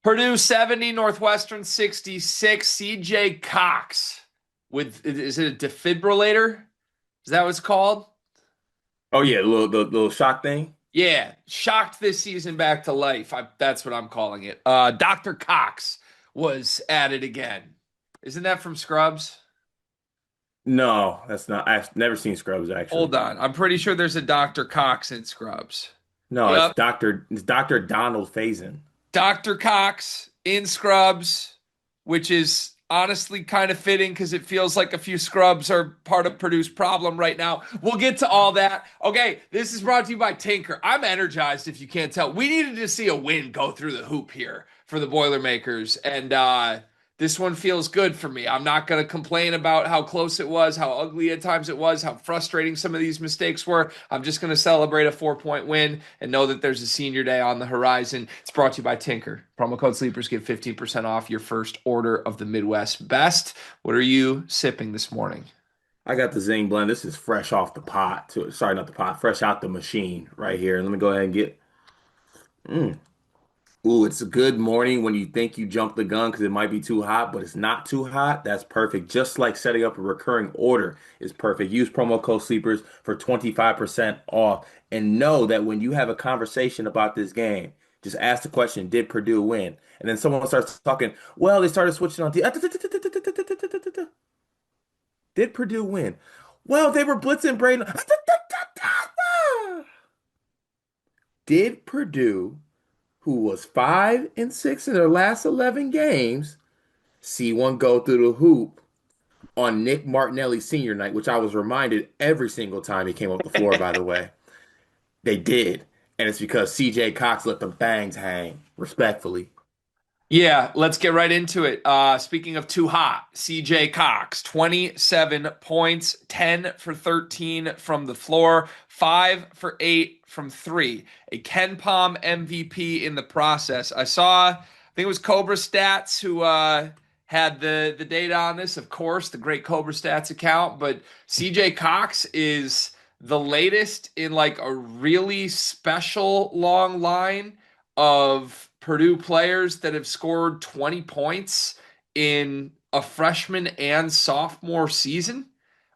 Purdue 70, Northwestern 66. CJ Cox is it a defibrillator? Is that what it's called? Oh yeah, the little shock thing. Yeah, shocked this season back to life. That's what I'm calling it. Dr. Cox was at it again. Isn't that from Scrubs? No, that's not. I've never seen Scrubs Hold actually. on. I'm pretty sure there's a Dr. Cox in Scrubs. No, it's Yep. Doctor Donald Faison. Dr. Cox in Scrubs, which is honestly kind of fitting because it feels like a few Scrubs are part of Purdue's problem right now. We'll get to all that. Okay, this is brought to you by Tinker. I'm energized if you can't tell. We needed to see a win go through the hoop here for the Boilermakers, and this one feels good for me. I'm not going to complain about how close it was, how ugly at times it was, how frustrating some of these mistakes were. I'm just going to celebrate a 4-point win and know that there's a senior day on the horizon. It's brought to you by Tinker. Promo code Sleepers get 15% off your first order of the Midwest Best. What are you sipping this morning? I got the Zing blend. This is fresh off the pot. Sorry, not the pot. Fresh out the machine right here. Let me go ahead and get. Mm. Ooh, it's a good morning when you think you jumped the gun because it might be too hot, but it's not too hot. That's perfect. Just like setting up a recurring order is perfect. Use promo code Sleepers for 25% off. And know that when you have a conversation about this game, just ask the question, did Purdue win? And then someone starts talking, well, they started switching on. Did Purdue win? Well, they were blitzing Braden. Did Purdue, who was 5-6 in their last 11 games, see one go through the hoop on Nick Martinelli senior night, which I was reminded every single time he came up the floor, by the way. They did. And it's because CJ Cox let the bangs hang, respectfully. Yeah, let's get right into it. Speaking of too hot, CJ Cox, 27 points, 10 for 13 from the floor, 5 for 8 from three. A Ken Palm MVP in the process. I think it was Cobra Stats who had the data on this, of course, the great Cobra Stats account, but CJ Cox is the latest in like a really special long line of Purdue players that have scored 20 points in a freshman and sophomore season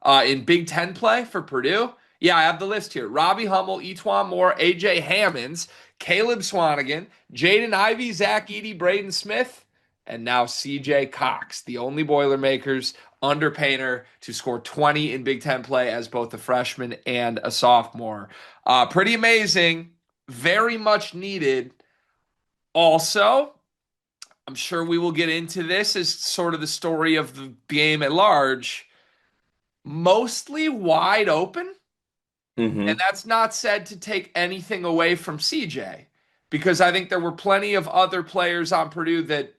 in Big Ten play for Purdue. Yeah, I have the list here. Robbie Hummel, Etwan Moore, AJ Hammonds, Caleb Swanigan, Jaden Ivey, Zach Edey, Braden Smith, and now CJ Cox, the only Boilermakers under Painter to score 20 in Big Ten play as both a freshman and a sophomore. Pretty amazing, very much needed. Also, I'm sure we will get into this as sort of the story of the game at large. Mostly wide open. And Hmm. that's not said to take anything away from CJ, because I think there were plenty of other players on Purdue that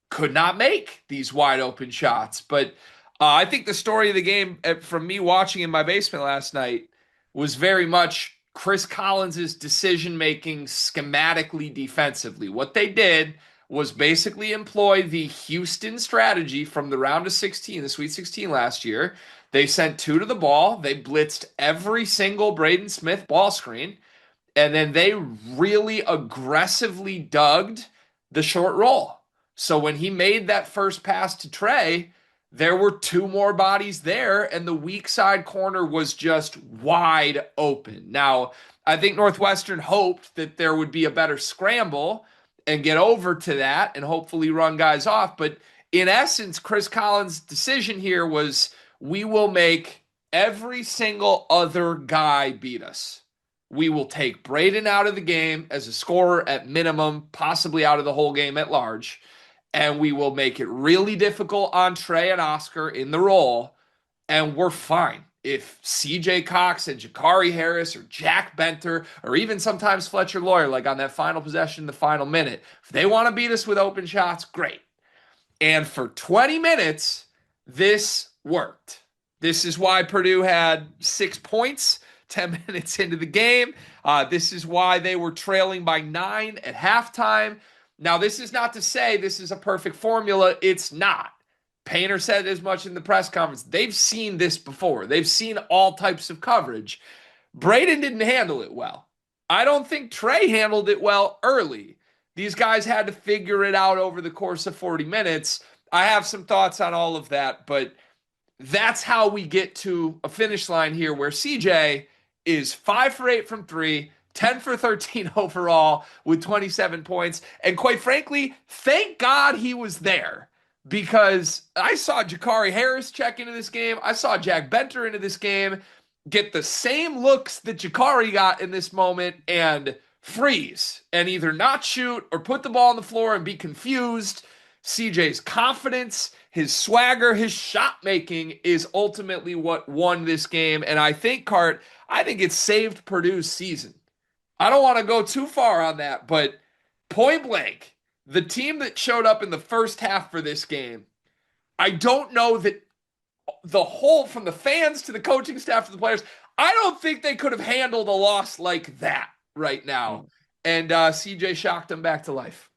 could not make these wide open shots. But I think the story of the game, from me watching in my basement last night, was very much Chris Collins's decision making schematically defensively. What they did was basically employ the Houston strategy from the round of 16, the Sweet 16 last year. They sent two to the ball. They blitzed every single Braden Smith ball screen. And then they really aggressively dug the short roll. So when he made that first pass to Trey, there were two more bodies there, and the weak side corner was just wide open. Now, I think Northwestern hoped that there would be a better scramble and get over to that and hopefully run guys off. But in essence, Chris Collins' decision here was we will make every single other guy beat us. We will take Braden out of the game as a scorer at minimum, possibly out of the whole game at large. And we will make it really difficult on Trey and Oscar in the role. And we're fine. If CJ Cox and Jakari Harris or Jack Benter or even sometimes Fletcher Lawyer, like on that final possession, the final minute, if they want to beat us with open shots, great. And for 20 minutes, this worked. This is why Purdue had 6 points 10 minutes into the game. This is why they were trailing by 9 at halftime. Now, this is not to say this is a perfect formula. It's not. Painter said as much in the press conference. They've seen this before. They've seen all types of coverage. Braden didn't handle it well. I don't think Trey handled it well early. These guys had to figure it out over the course of 40 minutes. I have some thoughts on all of that, but that's how we get to a finish line here where CJ is 5 for 8 from three, 10 for 13 overall with 27 points. And quite frankly, thank God he was there because I saw Jakari Harris check into this game. I saw Jack Benter into this game get the same looks that Jakari got in this moment and freeze and either not shoot or put the ball on the floor and be confused. CJ's confidence, his swagger, his shot making is ultimately what won this game. And I think, Cart, I think it saved Purdue's season. I don't want to go too far on that, but point blank, the team that showed up in the first half for this game, I don't know that the whole, from the fans to the coaching staff to the players, I don't think they could have handled a loss like that right now. And CJ shocked them back to life.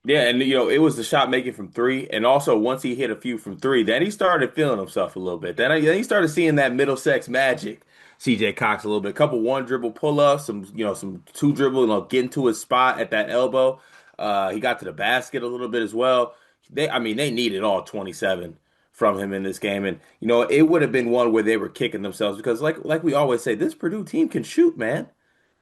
Yeah, and it was the shot making from three, and also once he hit a few from three, then he started feeling himself a little bit. Then he started seeing that Middlesex magic, CJ Cox a little bit. A couple one dribble pull ups, some two dribble, getting to his spot at that elbow. He got to the basket a little bit as well. They needed all 27 from him in this game, and it would have been one where they were kicking themselves because, like we always say, this Purdue team can shoot, man.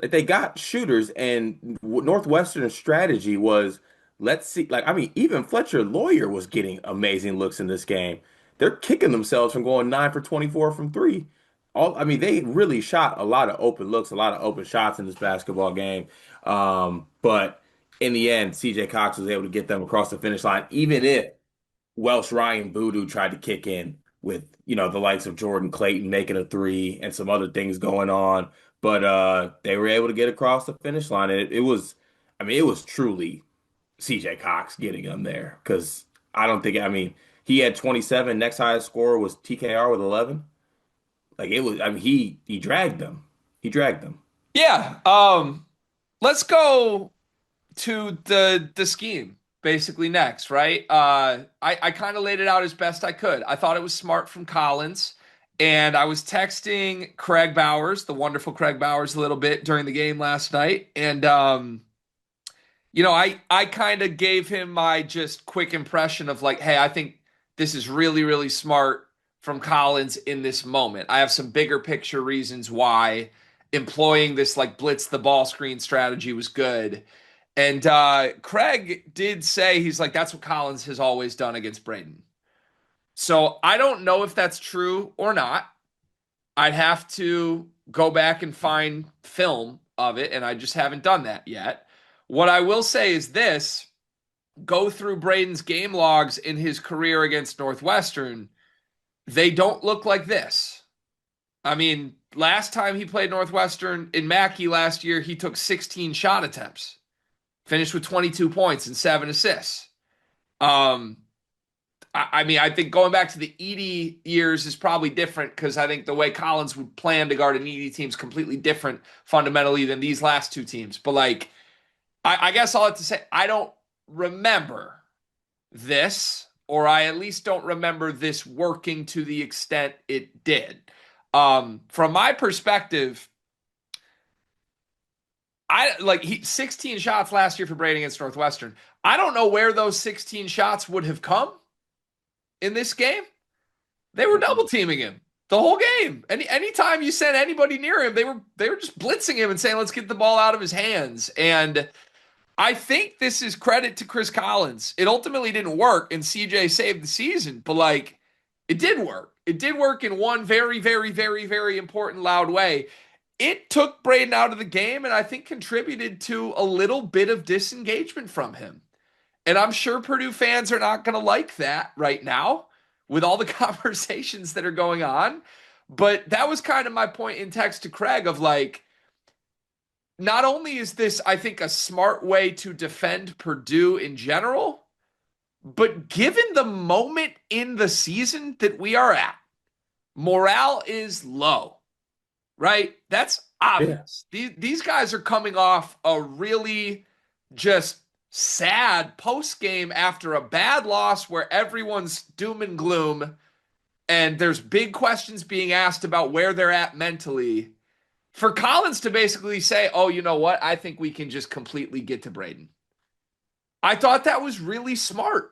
Like they got shooters, and Northwestern's strategy was. Let's see. Even Fletcher Lawyer was getting amazing looks in this game. They're kicking themselves from going 9 for 24 from three. They really shot a lot of open looks, a lot of open shots in this basketball game. But in the end, CJ Cox was able to get them across the finish line, even if Welsh Ryan Voodoo tried to kick in with, the likes of Jordan Clayton making a three and some other things going on. But they were able to get across the finish line. And it was truly CJ Cox getting him there because he had 27. Next highest score was TKR with 11. He dragged them. He dragged them. Yeah. Let's go to the scheme basically next, right? I kind of laid it out as best I could. I thought it was smart from Collins, and I was texting Craig Bowers, the wonderful Craig Bowers, a little bit during the game last night, and I kind of gave him my just quick impression of like, hey, I think this is really, really smart from Collins in this moment. I have some bigger picture reasons why employing this like blitz the ball screen strategy was good. And Craig did say, he's like, that's what Collins has always done against Braden. So I don't know if that's true or not. I'd have to go back and find film of it, and I just haven't done that yet. What I will say is this: go through Braden's game logs in his career against Northwestern. They don't look like this. Last time he played Northwestern in Mackey last year, he took 16 shot attempts, finished with 22 points and 7 assists. I think going back to the Edey years is probably different because I think the way Collins would plan to guard an Edey team is completely different fundamentally than these last two teams. But I guess I'll have to say I don't remember this, or I at least don't remember this working to the extent it did. From my perspective, 16 shots last year for Braden against Northwestern. I don't know where those 16 shots would have come in this game. They were double teaming him the whole game. Anytime you sent anybody near him, they were just blitzing him and saying, let's get the ball out of his hands. And I think this is credit to Chris Collins. It ultimately didn't work, and CJ saved the season, but it did work. It did work in one very, very, very, very important, loud way. It took Braden out of the game, and I think contributed to a little bit of disengagement from him. And I'm sure Purdue fans are not going to like that right now with all the conversations that are going on. But that was kind of my point in text to Craig of not only is this, I think, a smart way to defend Purdue in general, but given the moment in the season that we are at, morale is low, right? That's obvious. Yeah. These guys are coming off a really just sad post game after a bad loss where everyone's doom and gloom, and there's big questions being asked about where they're at mentally. For Collins to basically say, oh, you know what? I think we can just completely get to Braden. I thought that was really smart.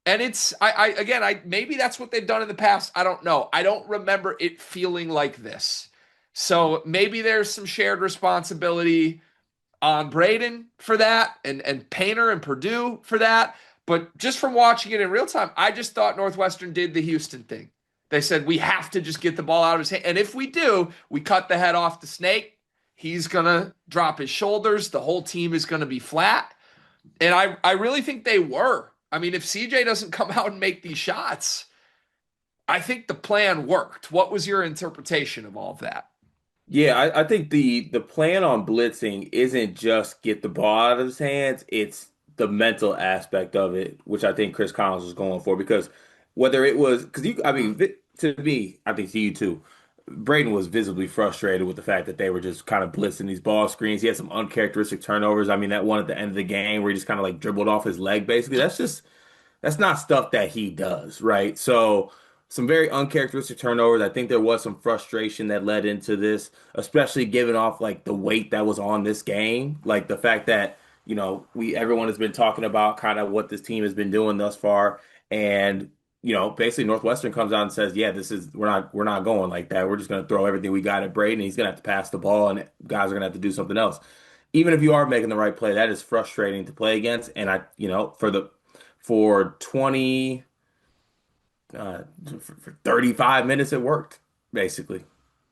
And I again, maybe that's what they've done in the past. I don't know. I don't remember it feeling like this. So maybe there's some shared responsibility on Braden for that and Painter and Purdue for that. But just from watching it in real time, I just thought Northwestern did the Houston thing. They said we have to just get the ball out of his hand. And if we do, we cut the head off the snake. He's going to drop his shoulders. The whole team is going to be flat. And I really think they were. I mean, if CJ doesn't come out and make these shots, I think the plan worked. What was your interpretation of all of that? Yeah, I think the plan on blitzing isn't just get the ball out of his hands, it's the mental aspect of it, which I think Chris Collins was going for because whether it was because you I mean to me, I think to you too, Braden was visibly frustrated with the fact that they were just kind of blitzing these ball screens. He had some uncharacteristic turnovers. I mean, that one at the end of the game where he just kind of like dribbled off his leg, basically. That's not stuff that he does, right? So some very uncharacteristic turnovers. I think there was some frustration that led into this, especially given off like the weight that was on this game, like the fact that, we everyone has been talking about kind of what this team has been doing thus far. And, basically Northwestern comes out and says, yeah, we're not going like that. We're just gonna throw everything we got at Braden. He's gonna have to pass the ball and guys are gonna have to do something else. Even if you are making the right play, that is frustrating to play against. And for 20 uh for 35 minutes it worked basically.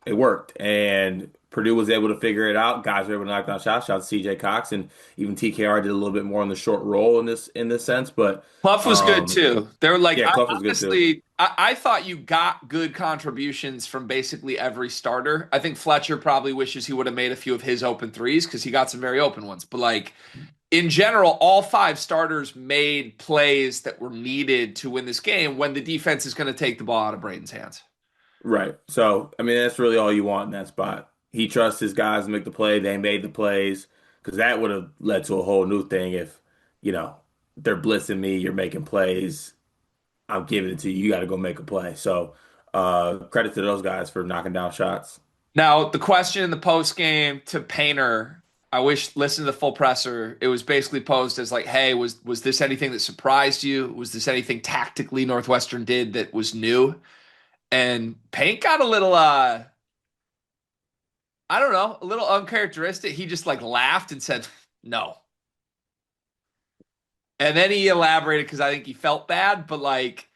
It worked and Purdue was able to figure it out. Guys were able to knock down shots. Shout out to CJ Cox and even TKR did a little bit more on the short roll in this sense, but Pluff was good too. They were like, yeah, I, Kluff was good too. honestly, I thought you got good contributions from basically every starter. I think Fletcher probably wishes he would have made a few of his open threes because he got some very open ones. But like in general, all five starters made plays that were needed to win this game when the defense is going to take the ball out of Braden's hands. Right. So, I mean, that's really all you want in that spot. He trusts his guys to make the play. They made the plays because that would have led to a whole new thing if, you know, they're blitzing me, you're making plays. I'm giving it to you. You got to go make a play. So, credit to those guys for knocking down shots. Now, the question in the post game to Painter, I wish listen to the full presser. It was basically posed as like, "Hey, was this anything that surprised you? Was this anything tactically Northwestern did that was new?" And Paint got a little I don't know, a little uncharacteristic. He just like laughed and said, "No." And then he elaborated because I think he felt bad, but like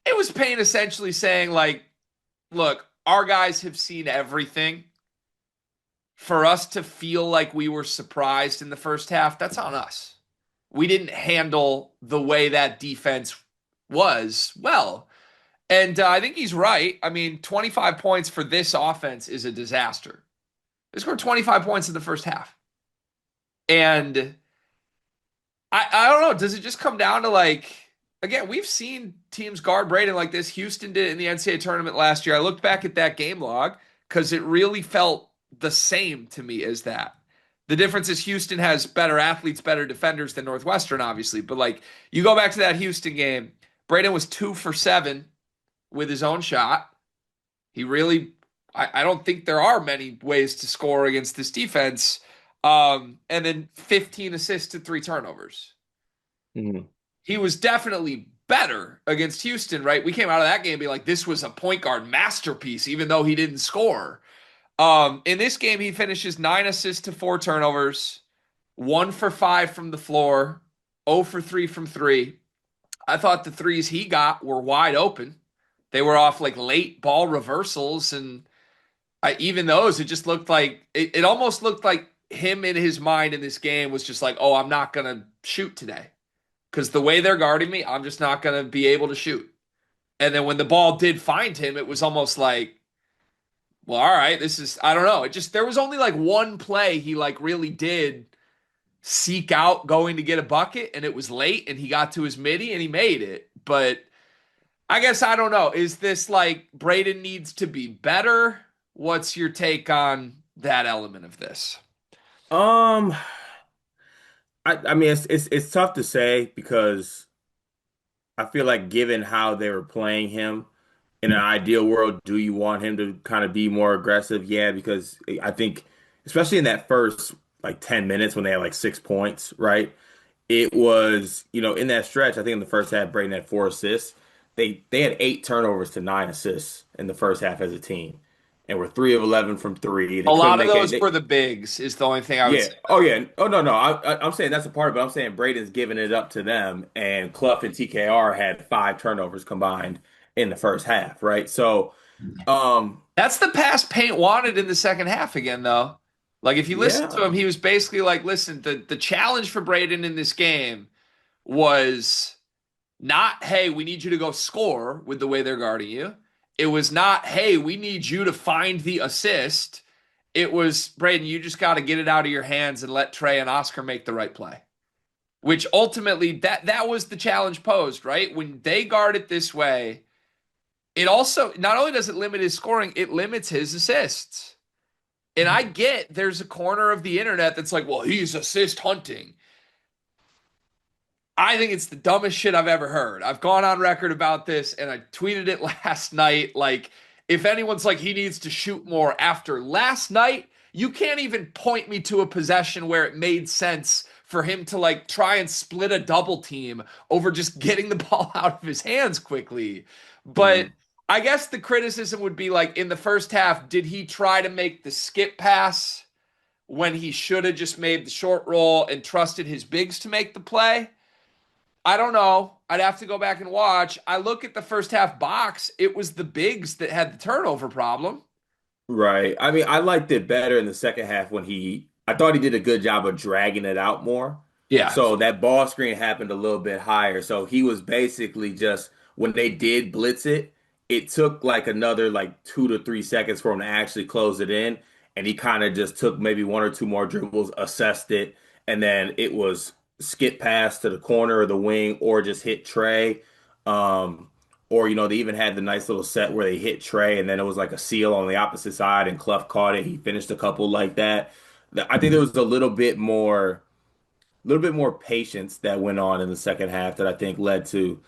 it was Paint essentially saying like, "Look, our guys have seen everything. For us to feel like we were surprised in the first half, that's on us. We didn't handle the way that defense was well." And I think he's right. I mean, 25 points for this offense is a disaster. They scored 25 points in the first half. And I don't know. Does it just come down to like, again, we've seen teams guard Braden like this. Houston did it in the NCAA tournament last year. I looked back at that game log because it really felt the same to me as that. The difference is Houston has better athletes, better defenders than Northwestern, obviously. But like, you go back to that Houston game, Braden was 2 for 7 with his own shot. He really, I don't think there are many ways to score against this defense. And then 15 assists to 3 turnovers. Mhm. He was definitely better against Houston, right? We came out of that game being like, this was a point guard masterpiece, even though he didn't score. In this game, he finishes 9 assists to 4 turnovers, 1 for 5 from the floor, 0 for 3 from three. I thought the threes he got were wide open. They were off like late ball reversals, and even those, it just looked like it almost looked like him in his mind in this game was just like, oh, I'm not gonna shoot today because the way they're guarding me, I'm just not gonna be able to shoot. And then when the ball did find him, it was almost like, well, all right, this is I don't know. It just there was only like one play he like really did seek out going to get a bucket, and it was late, and he got to his midi and he made it, but. I guess I don't know. Is this like Braden needs to be better? What's your take on that element of this? Um, I mean, it's tough to say because I feel like given how they were playing him in an ideal world, do you want him to kind of be more aggressive? Yeah, because I think especially in that first like 10 minutes when they had like 6 points, right? it was, in that stretch, I think in the first half, Braden had 4 assists. They had 8 turnovers to 9 assists in the first half as a team, and were 3 of 11 from three. They A couldn't lot of make those it. were the bigs, is the only thing I would Yeah. say Oh, about yeah. Oh, no, no. I'm saying that's a part of it. I'm saying Braden's giving it up to them, and Kluff and TKR had 5 turnovers combined in the first half, right? So, it. um, That's the pass Paint wanted in the second half again, though. Like if you listen to him, yeah, he was basically like, listen, the challenge for Braden in this game was not, hey, we need you to go score with the way they're guarding you. It was not, hey, we need you to find the assist. It was, Braden, you just got to get it out of your hands and let Trey and Oscar make the right play. Which ultimately that was the challenge posed, right? When they guard it this way, it also not only does it limit his scoring, it limits his assists. And I get there's a corner of the internet that's like, well, he's assist hunting. I think it's the dumbest shit I've ever heard. I've gone on record about this and I tweeted it last night. Like, if anyone's like, he needs to shoot more after last night, you can't even point me to a possession where it made sense for him to like try and split a double team over just getting the ball out of his hands quickly. But mhm. I guess the criticism would be like in the first half, did he try to make the skip pass when he should have just made the short roll and trusted his bigs to make the play? I don't know. I'd have to go back and watch. I look at the first half box. It was the bigs that had the turnover problem. Right. I mean, I liked it better in the second half when I thought he did a good job of dragging it out more. Yeah. So that ball screen happened a little bit higher. So he was basically just, when they did blitz it, it took like another like 2 to 3 seconds for him to actually close it in. And he kind of just took maybe one or two more dribbles, assessed it, and then it was skip pass to the corner or the wing or just hit Trey. Um, or, they even had the nice little set where they hit Trey and then it was like a seal on the opposite side and Kluff caught it. He finished a couple like that. I think there was a little bit more patience that went on in the second half that I think led to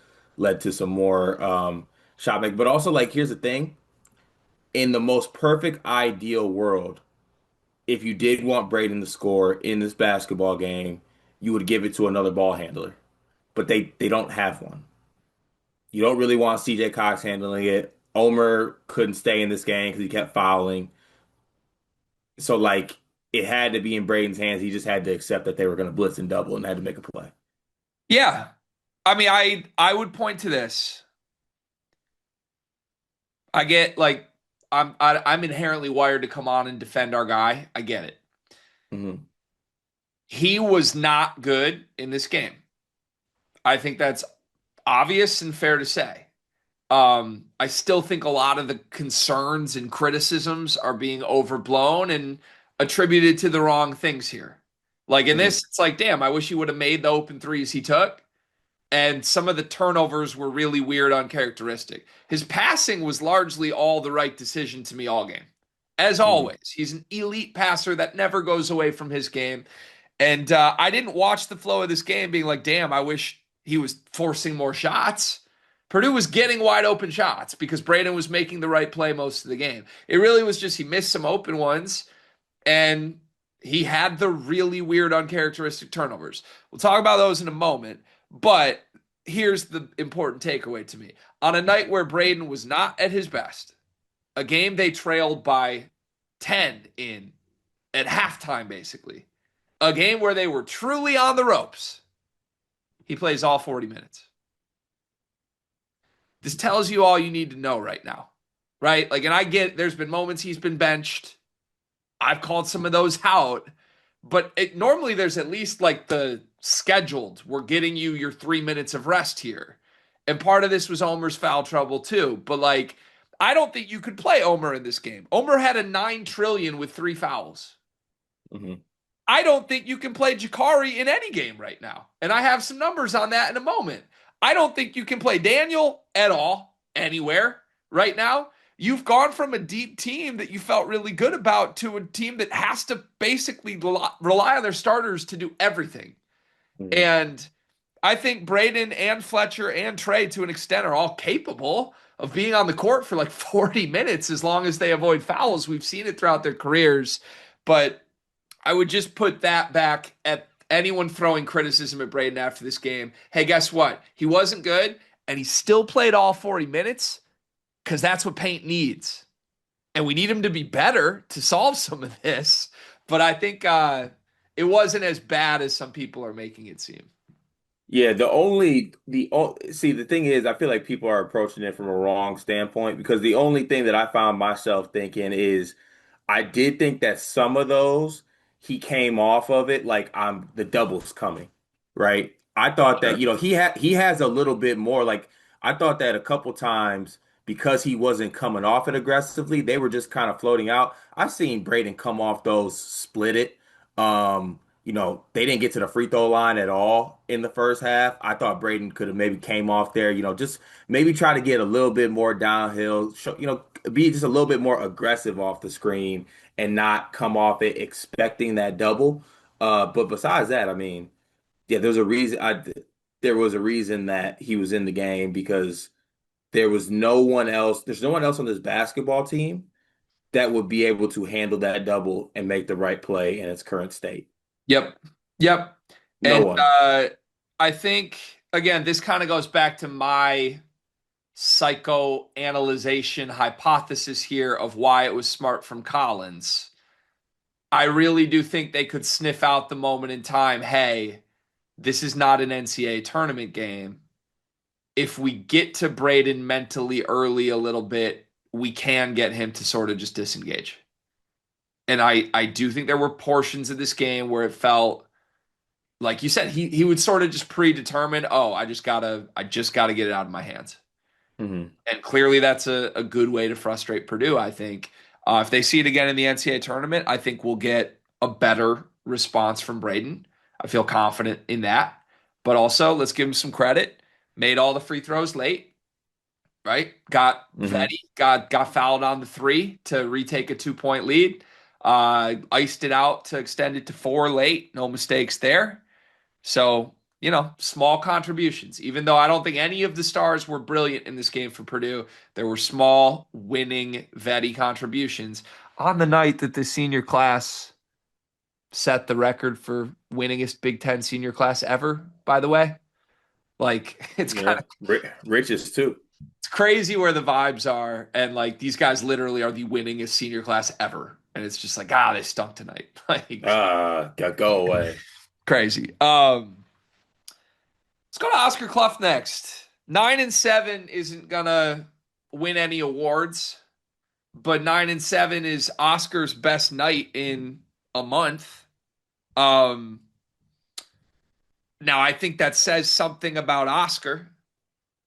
some more shot make. But also, like, here's the thing: in the most perfect ideal world, if you did want Braden to score in this basketball game, you would give it to another ball handler. But they don't have one. You don't really want CJ Cox handling it. Omer couldn't stay in this game because he kept fouling. So like it had to be in Braden's hands. He just had to accept that they were going to blitz and double and had to make a play. Yeah. I mean, I would point to this. I get like I'm inherently wired to come on and defend our guy. I get it. Hmm. He was not good in this game. I think that's obvious and fair to say. I still think a lot of the concerns and criticisms are being overblown and attributed to the wrong things here. Like in Hmm. this, it's like, damn, I wish he would have made the open threes he took. And some of the turnovers were really weird, uncharacteristic. His passing was largely all the right decision to me all game. As Hmm. always, he's an elite passer that never goes away from his game. And I didn't watch the flow of this game being like, damn, I wish he was forcing more shots. Purdue was getting wide open shots because Braden was making the right play most of the game. It really was just he missed some open ones and he had the really weird, uncharacteristic turnovers. We'll talk about those in a moment. But here's the important takeaway to me. On a night where Braden was not at his best, a game they trailed by 10 in at halftime, basically, a game where they were truly on the ropes, he plays all 40 minutes. This tells you all you need to know right now, right? Like, and I get there's been moments he's been benched. I've called some of those out, but normally there's at least like the scheduled, we're getting you your 3 minutes of rest here. And part of this was Omer's foul trouble too. But like, I don't think you could play Omer in this game. Omer had a 9 trillion with 3 fouls. Hmm. I don't think you can play Jakari in any game right now. And I have some numbers on that in a moment. I don't think you can play Daniel at all, anywhere right now. You've gone from a deep team that you felt really good about to a team that has to basically rely on their starters to do everything. Hmm. And I think Braden and Fletcher and Trey, to an extent, are all capable of being on the court for like 40 minutes as long as they avoid fouls. We've seen it throughout their careers. But I would just put that back anyone throwing criticism at Braden after this game, hey, guess what? He wasn't good, and he still played all 40 minutes because that's what Paint needs. And we need him to be better to solve some of this. But I think it wasn't as bad as some people are making it seem. Yeah, see, the thing is, I feel like people are approaching it from a wrong standpoint because the only thing that I found myself thinking is I did think that some of those he came off of it like I'm the double's coming, right? I thought that, Sure. he has a little bit more like I thought that a couple times because he wasn't coming off it aggressively, they were just kind of floating out. I've seen Braden come off those split it. They didn't get to the free throw line at all in the first half. I thought Braden could have maybe came off there, just maybe try to get a little bit more downhill, be just a little bit more aggressive off the screen and not come off it expecting that double. But besides that, I mean, yeah, there was a reason that he was in the game because there's no one else on this basketball team that would be able to handle that double and make the right play in its current state. Yep. Yep. No And one. I think, again, this kind of goes back to my psychoanalyzation hypothesis here of why it was smart from Collins. I really do think they could sniff out the moment in time. Hey, this is not an NCAA tournament game. If we get to Braden mentally early a little bit, we can get him to sort of just disengage. And I do think there were portions of this game where it felt like you said he would sort of just predetermine, oh, I just gotta get it out of my hands. Hmm. And clearly that's a good way to frustrate Purdue, I think. If they see it again in the NCAA tournament, I think we'll get a better response from Braden. I feel confident in that. But also, let's give him some credit. Made all the free throws late, right? Got Hmm. Vetty, got fouled on the three to retake a 2 point lead. Iced it out to extend it to four late. No mistakes there. So, small contributions. Even though I don't think any of the stars were brilliant in this game for Purdue, there were small winning Vetty contributions on the night that the senior class set the record for winningest Big Ten senior class ever, by the way. Like, it's kind Yeah. of Riches too. it's crazy where the vibes are. And like these guys literally are the winningest senior class ever. And it's just like, they stunk tonight. Like Go away. crazy. Let's go to Oscar Kluff next. 9-7 isn't gonna win any awards, but 9-7 is Oscar's best night in a month. Um, Now I think that says something about Oscar.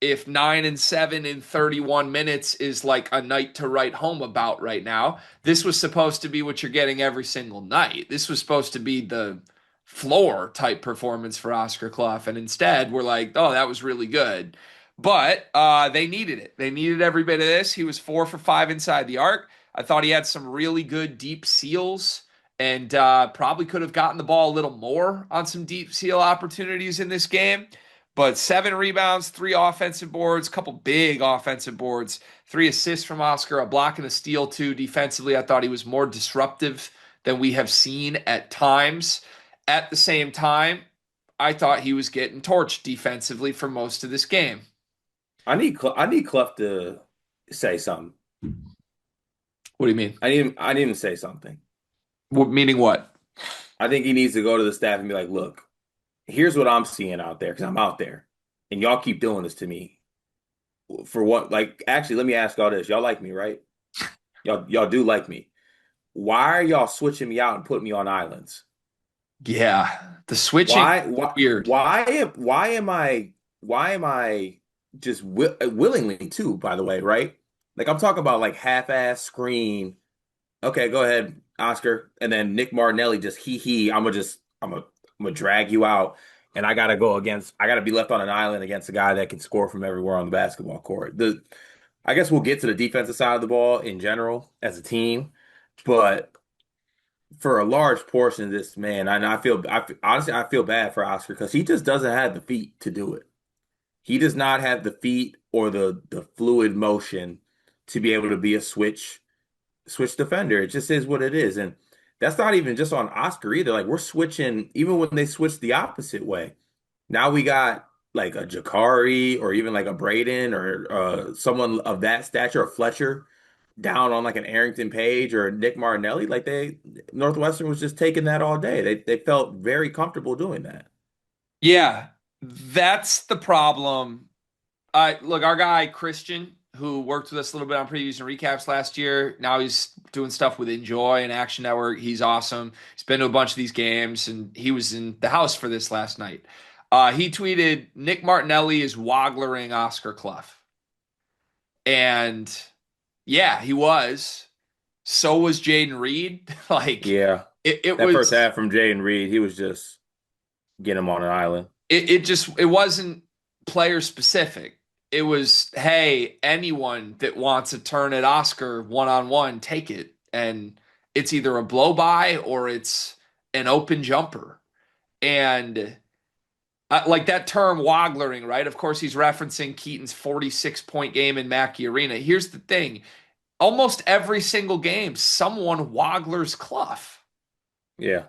If 9-7 in 31 minutes is like a night to write home about right now, this was supposed to be what you're getting every single night. This was supposed to be the floor type performance for Oscar Clough. And instead, we're like, oh, that was really good. But they needed it. They needed every bit of this. He was 4 for 5 inside the arc. I thought he had some really good deep seals and probably could have gotten the ball a little more on some deep seal opportunities in this game. But 7 rebounds, 3 offensive boards, a couple big offensive boards, 3 assists from Oscar, a block and a steal too. Defensively, I thought he was more disruptive than we have seen at times. At the same time, I thought he was getting torched defensively for most of this game. I need Kluff to say something. What do you mean? I need him to say something. Meaning what? I think he needs to go to the staff and be like, look, here's what I'm seeing out there because I'm out there, and y'all keep doing this to me. For what? Like, actually, let me ask y'all this: y'all like me, right? Y'all do like me. Why are y'all switching me out and putting me on islands? Yeah, the switching Why? Why? weird. Why am I just willingly too? By the way, right? Like I'm talking about like half-ass screen. Okay, go ahead, Oscar, and then Nick Martinelli just he. I'm gonna drag you out, and I gotta be left on an island against a guy that can score from everywhere on the basketball court. I guess we'll get to the defensive side of the ball in general as a team, but for a large portion of this, man, and honestly, I feel bad for Oscar because he just doesn't have the feet to do it. He does not have the feet or the fluid motion to be able to be a switch defender. It just is what it is. And that's not even just on Oscar either. Like we're switching, even when they switch the opposite way. Now we got like a Jakari or even like a Braden or someone of that stature, or Fletcher down on like an Arrington Page or Nick Martinelli. Like Northwestern was just taking that all day. They felt very comfortable doing that. Yeah, that's the problem. Look, our guy Christian, who worked with us a little bit on previews and recaps last year, now he's doing stuff with Enjoy and Action Network. He's awesome. He's been to a bunch of these games, and he was in the house for this last night. He tweeted, "Nick Martinelli is wogglering Oscar Kluff," and yeah, he was. So was Jaden Reed. Like Yeah. it That first was. half from Jay and Reed, he was just getting him on an island. It wasn't player specific. It was, hey, anyone that wants a turn at Oscar one on one, take it. And it's either a blow by or it's an open jumper. And like that term wogglering, right? Of course, he's referencing Keaton's 46-point game in Mackey Arena. Here's the thing, almost every single game, someone wogglers Kluff. Yeah.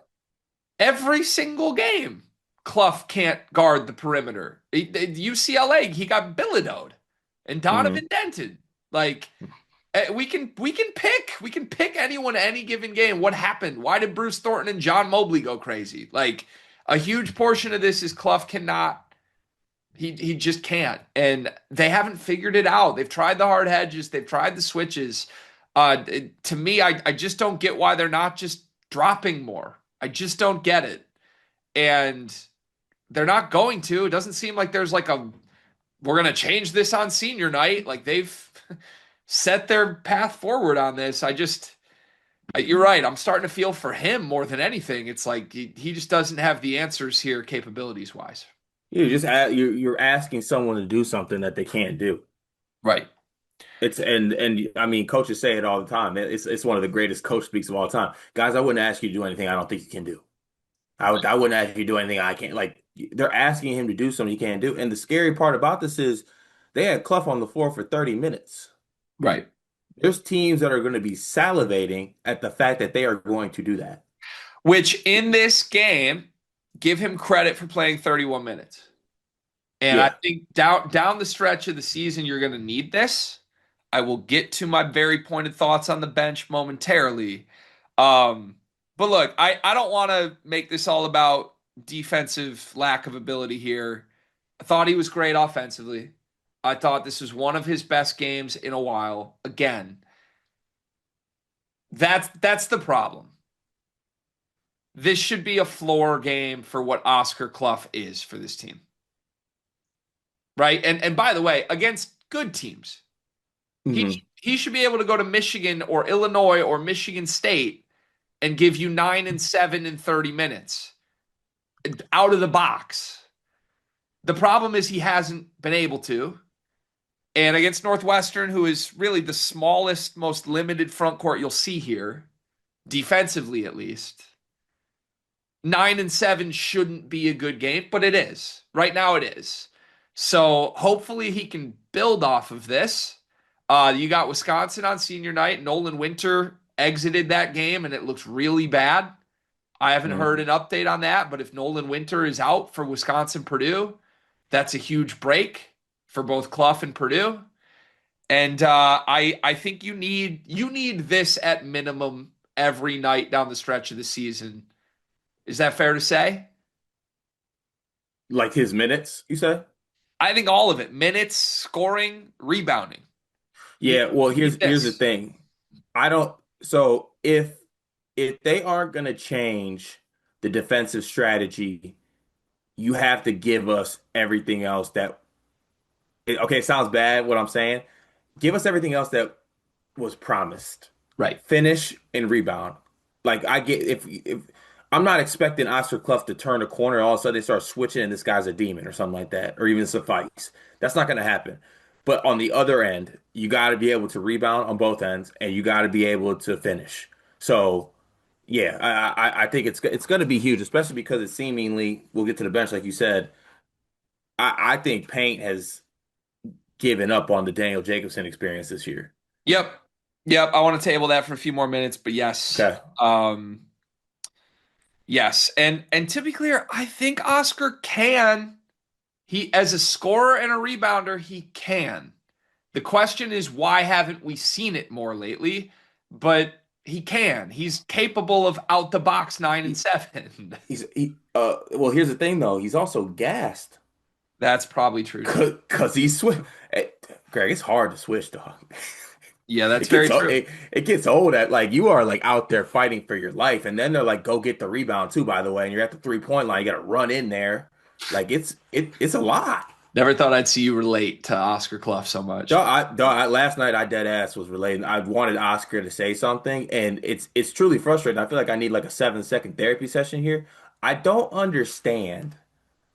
Every single game, Kluff can't guard the perimeter. UCLA, he got Bilodeau'd and Hmm. Donovan Denton. Like we can pick anyone any given game. What happened? Why did Bruce Thornton and John Mobley go crazy? Like a huge portion of this is Kluff cannot. He just can't, and they haven't figured it out. They've tried the hard hedges. They've tried the switches. To me, I just don't get why they're not just dropping more. I just don't get it. And they're not going to. It doesn't seem like there's like a we're going to change this on senior night. Like they've set their path forward on this. You're right. I'm starting to feel for him more than anything. It's like he just doesn't have the answers here, capabilities wise. You're asking someone to do something that they can't do. Right. It's and I mean, coaches say it all the time. It's one of the greatest coach speaks of all time. Guys, I wouldn't ask you to do anything I don't think you can do. I wouldn't ask you to do anything I can't. Like they're asking him to do something he can't do. And the scary part about this is they had Kluff on the floor for 30 minutes. Right. There's teams that are going to be salivating at the fact that they are going to do that. Which in this game, give him credit for playing 31 minutes. And I Yeah. think down the stretch of the season, you're going to need this. I will get to my very pointed thoughts on the bench momentarily. Um, but look, I don't want to make this all about defensive lack of ability here. I thought he was great offensively. I thought this was one of his best games in a while. Again, that's the problem. This should be a floor game for what Oscar Kluff is for this team, right? And by the way, against good teams. He Hmm. he should be able to go to Michigan or Illinois or Michigan State and give you 9 and 7 in 30 minutes out of the box. The problem is he hasn't been able to. And against Northwestern, who is really the smallest, most limited front court you'll see here, defensively at least, 9 and 7 shouldn't be a good game, but it is. Right now it is. So hopefully he can build off of this. You got Wisconsin on senior night. Nolan Winter exited that game and it looks really bad. I haven't Hmm. heard an update on that, but if Nolan Winter is out for Wisconsin Purdue, that's a huge break for both Kluff and Purdue. And I think you need this at minimum every night down the stretch of the season. Is that fair to say? Like his minutes, you say? I think all of it. Minutes, scoring, rebounding. You, Yeah, well, you need here's the this. thing. I don't so if they aren't going to change the defensive strategy, you have to give us everything else okay, it sounds bad what I'm saying. Give us everything else that was promised. Right. Finish and rebound. Like I get if I'm not expecting Oscar Cluff to turn a corner, all of a sudden they start switching and this guy's a demon or something like that, or even suffice. That's not going to happen. But on the other end, you got to be able to rebound on both ends, and you got to be able to finish. So yeah, I think it's going to be huge, especially because it seemingly we'll get to the bench like you said. I think Paint has given up on the Daniel Jacobson experience this year. Yep. Yep. I want to table that for a few more minutes, but yes. Okay. Yes, and to be clear, I think Oscar can. He as a scorer and a rebounder, he can. The question is why haven't we seen it more lately? But he can. He's capable of out the box 9 and He, 7. well, here's the thing though. He's also gassed That's probably true too. because he's Greg, it's hard to switch, dog. Yeah, that's It gets very old. true. It gets old at like you are like out there fighting for your life, and then they're like, "Go get the rebound too." By the way, and you're at the 3 point line. You got to run in there. Like it's a lot. Never thought I'd see you relate to Oscar Kluff so much. Last night I dead ass was relating. I wanted Oscar to say something, and it's truly frustrating. I feel like I need like a 7 second therapy session here. I don't understand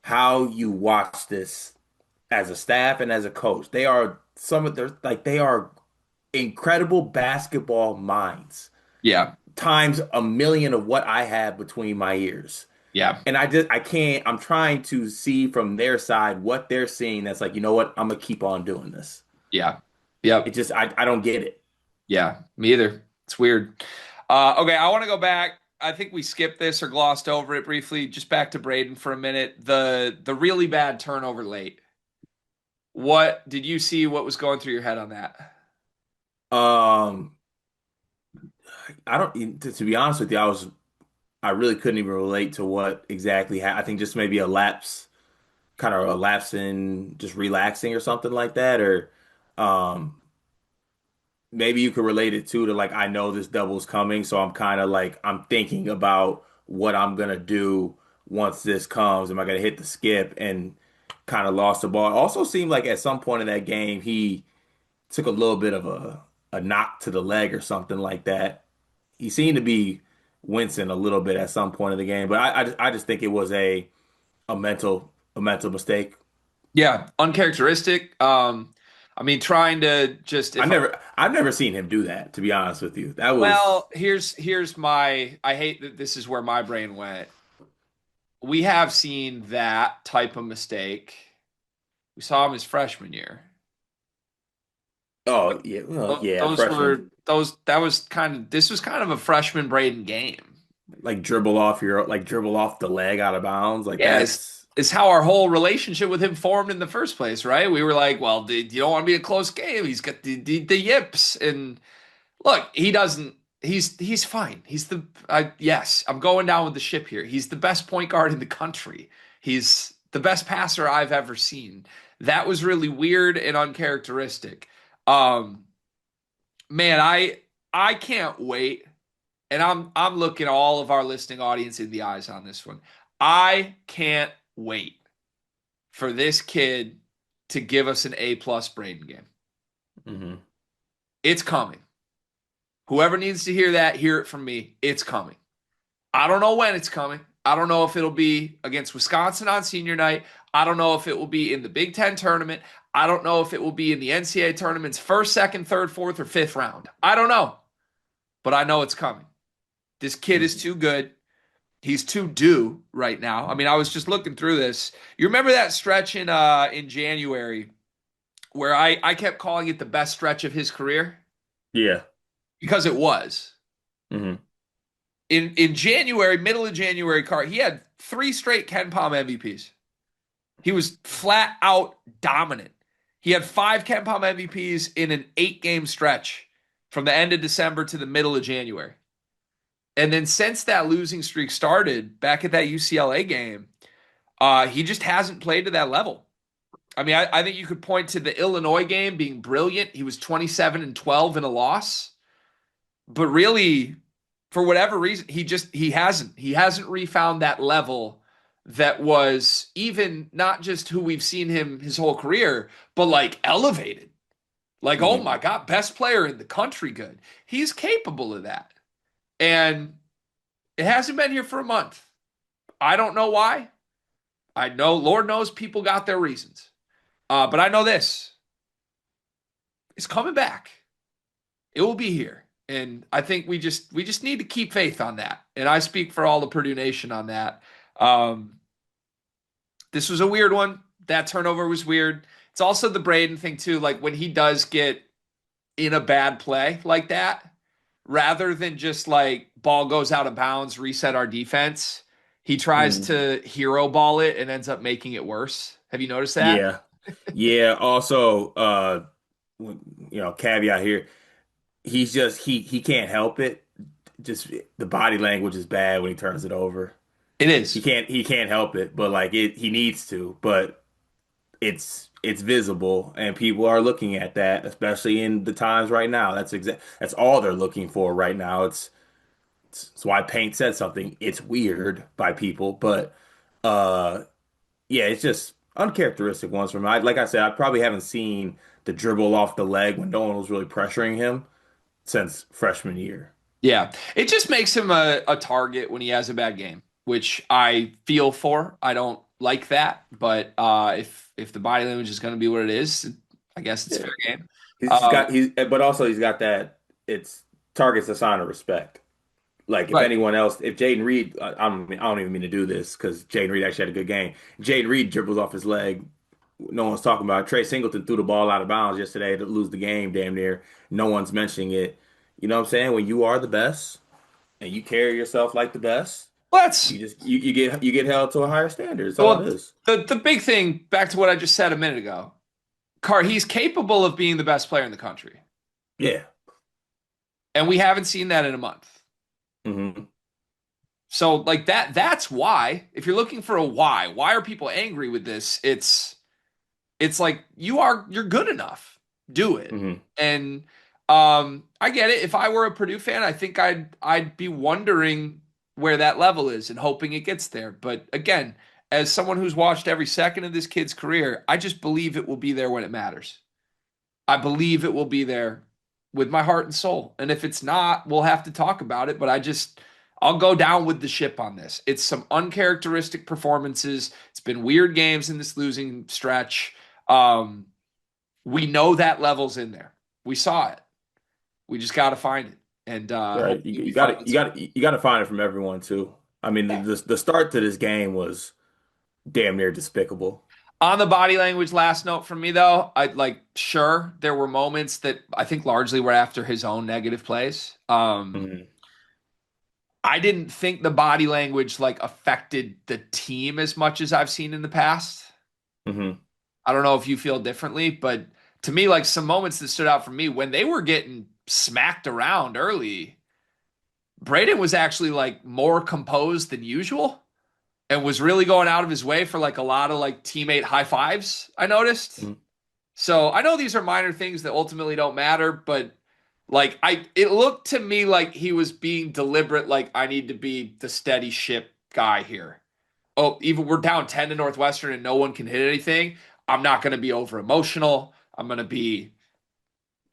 how you watch this as a staff and as a coach. They are some of their like they are incredible basketball minds Yeah, times a million of what I have between my ears. yeah, And I can't, I'm trying to see from their side what they're seeing that's like, you know what, I'm gonna keep on doing this. yeah, It yep, just I don't get it. yeah. Me either. It's weird. Okay, I want to go back. I think we skipped this or glossed over it briefly. Just back to Braden for a minute. The really bad turnover late. What did you see? What was going through your head on that? Um I don't to be honest with you, I really couldn't even relate to what exactly I think just maybe a lapse, kind of a lapse in just relaxing or something like that, or um maybe you could relate it too to like I know this double's coming, so I'm kind of like I'm thinking about what I'm gonna do once this comes. Am I gonna hit the skip and kind of lost the ball? It also seemed like at some point in that game he took a little bit of a knock to the leg or something like that. He seemed to be wincing a little bit at some point in the game, but I just think it was a mental mistake. Yeah, uncharacteristic. I mean, trying to just if I've never seen him do that, to be honest with you. That was well, here's my I hate that this is where my brain went. We have seen that type of mistake. We saw him his freshman year. oh yeah, well, yeah, Those freshman. were those that was kind of this was kind of a freshman Braden game. Like dribble off the leg out of bounds. Like Yeah, that's it's how our whole relationship with him formed in the first place, right? We were like, well, you don't want to be a close game. He's got the yips, and look, he doesn't. He's fine. He's the yes, I'm going down with the ship here. He's the best point guard in the country. He's the best passer I've ever seen. That was really weird and uncharacteristic. Um, man, I can't wait, and I'm looking all of our listening audience in the eyes on this one. I can't wait for this kid to give us an A plus Braden game. hmm It's coming. Whoever needs to hear that, hear it from me. It's coming. I don't know when it's coming. I don't know if it'll be against Wisconsin on senior night. I don't know if it will be in the Big Ten tournament. I don't know if it will be in the NCAA tournament's first, second, third, fourth, or fifth round. I don't know, but I know it's coming. This kid is too good. He's too due right now. I mean, I was just looking through this. You remember that stretch in January where I kept calling it the best stretch of his career? Yeah. Because it was. hmm In January, middle of January, he had three straight Ken Palm MVPs. He was flat out dominant. He had five Ken Palm MVPs in an 8 game stretch from the end of December to the middle of January. And then since that losing streak started back at that UCLA game, he just hasn't played to that level. I mean, I think you could point to the Illinois game being brilliant. He was 27 and 12 in a loss, but really, for whatever reason, he hasn't refound that level that was even not just who we've seen him his whole career, but like elevated. Like, oh hmm my God, best player in the country, good. He's capable of that. And it hasn't been here for a month. I don't know why. I know, Lord knows, people got their reasons. But I know this: it's coming back. It will be here, and I think we just need to keep faith on that. And I speak for all the Purdue Nation on that. Um, this was a weird one. That turnover was weird. It's also the Braden thing too. Like when he does get in a bad play like that, rather than just like ball goes out of bounds, reset our defense, he tries Mm, to hero ball it and ends up making it worse. Have you noticed that? yeah. Yeah. Also, caveat here. He can't help it. Just the body language is bad when he turns it over. It He is. can't help it, but like he needs to, but it's visible and people are looking at that, especially in the times right now. That's all they're looking for right now. It's why Paint said something. It's weird by people, but uh yeah, it's just uncharacteristic ones from him. Like I said, I probably haven't seen the dribble off the leg when no one was really pressuring him since freshman year. Yeah. It just makes him a target when he has a bad game, which I feel for. I don't like that, but if the body language is going to be what it is, I guess it's Yeah. fair game. He's Um, got but also he's got that it's targets a sign of respect. Like if right. anyone else, if Jaden Reed, I don't even mean to do this because Jaden Reed actually had a good game. Jaden Reed dribbles off his leg. No one's talking about it. Trey Singleton threw the ball out of bounds yesterday to lose the game, damn near. No one's mentioning it. You know what I'm saying? When you are the best and you carry yourself like the best, Let's you get held to a higher standard. That's all it well is. the big thing back to what I just said a minute ago. He's capable of being the best player in the country. Yeah. And we haven't seen that in a month. Hmm. So like that's why if you're looking for a why are people angry with this? It's like you're good enough. Do it. Hmm. And I get it. If I were a Purdue fan, I think I'd be wondering where that level is and hoping it gets there. But again, as someone who's watched every second of this kid's career, I just believe it will be there when it matters. I believe it will be there with my heart and soul. And if it's not, we'll have to talk about it. But I'll go down with the ship on this. It's some uncharacteristic performances. It's been weird games in this losing stretch. Um, we know that level's in there. We saw it. We just got to find it. And Right. hopefully we find it soon. You got to find it from everyone too. I mean, Yeah. the start to this game was damn near despicable. On the body language, last note from me though, I like sure there were moments that I think largely were after his own negative plays. Hmm. I didn't think the body language like affected the team as much as I've seen in the past. Hmm. I don't know if you feel differently, but to me, like some moments that stood out for me when they were getting smacked around early, Braden was actually like more composed than usual and was really going out of his way for like a lot of like teammate high fives, I noticed. So I know these are minor things that ultimately don't matter, but like it looked to me like he was being deliberate, like I need to be the steady ship guy here. Oh, even we're down 10 to Northwestern and no one can hit anything. I'm not going to be over emotional. I'm going to be,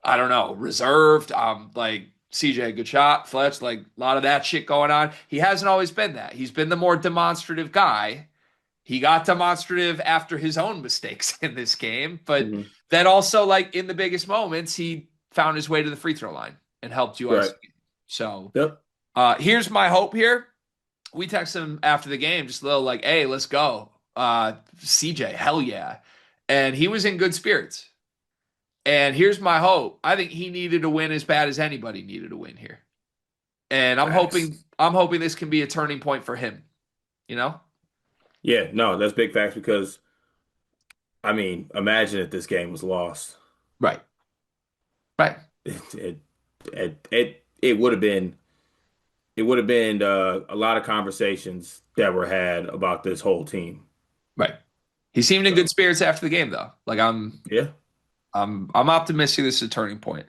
I don't know, reserved. Like CJ, good shot. Fletch, like a lot of that shit going on. He hasn't always been that. He's been the more demonstrative guy. He got demonstrative after his own mistakes in this game, but Hmm. then also like in the biggest moments, he found his way to the free throw line and helped you ice Right. the game. So Yep. here's my hope here. We text him after the game, just a little like, hey, let's go. CJ, hell yeah. And he was in good spirits. And here's my hope. I think he needed a win as bad as anybody needed a win here. And Facts. I'm hoping this can be a turning point for him, you know? Yeah, no, that's big facts because I mean, imagine if this game was lost. Right. Right. It it would have been a lot of conversations that were had about this whole team. Right. He seemed in good So, spirits after the game though. Like yeah. I'm optimistic this is a turning point.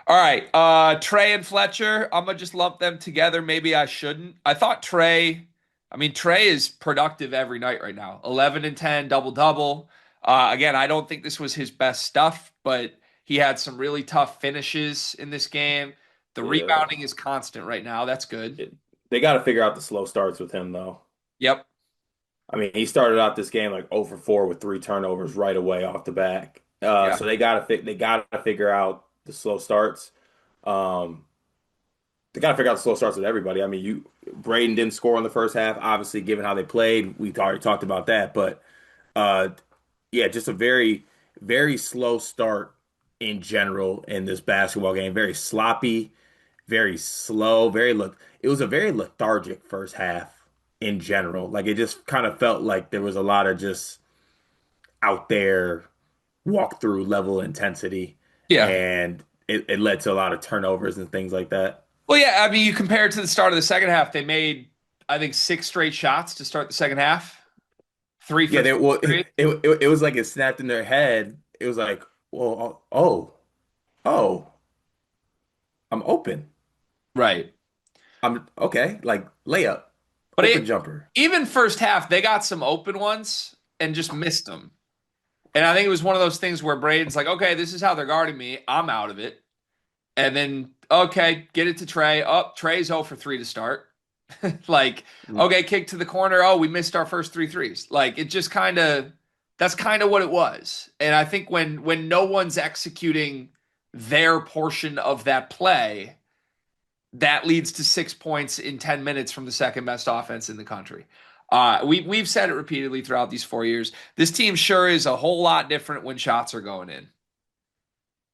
All right. Trey and Fletcher, I'm gonna just lump them together. Maybe I shouldn't. I mean, Trey is productive every night right now. 11 and 10, double double. Again, I don't think this was his best stuff, but he had some really tough finishes in this game. The Yeah. rebounding is constant right now. That's good. They got to figure out the slow starts with him though. Yep. I mean, he started out this game like 0 for 4 with 3 turnovers right away off the back. Yeah. So they got to figure out the slow starts. Um, they got to figure out the slow starts with everybody. I mean, Braden didn't score in the first half, obviously, given how they played. We've already talked about that, but uh, yeah, just a very slow start in general in this basketball game. Very sloppy. very slow, it was a very lethargic first half in general. Like it just kind of felt like there was a lot of just out there walkthrough level intensity, Yeah. and it led to a lot of turnovers and things like that. Well, yeah, I mean, you compare it to the start of the second half, they made, I think, six straight shots to start the second half, three Yeah, for three. it was like it snapped in their head. It was like, well, oh, I'm open. Right. I'm okay, like layup, But open jumper. even first half, they got some open ones and just missed them. And I think it was one of those things where Braden's like, okay, this is how they're guarding me. I'm out of it. And then, okay, get it to Trey. Oh, Trey's 0 for 3 to start. Like, Mm, okay, kick to the corner. Oh, we missed our first three threes. Like, it just kind of, that's kind of what it was. And I think when no one's executing their portion of that play, that leads to 6 points in 10 minutes from the second best offense in the country. We've said it repeatedly throughout these 4 years. This team sure is a whole lot different when shots are going in.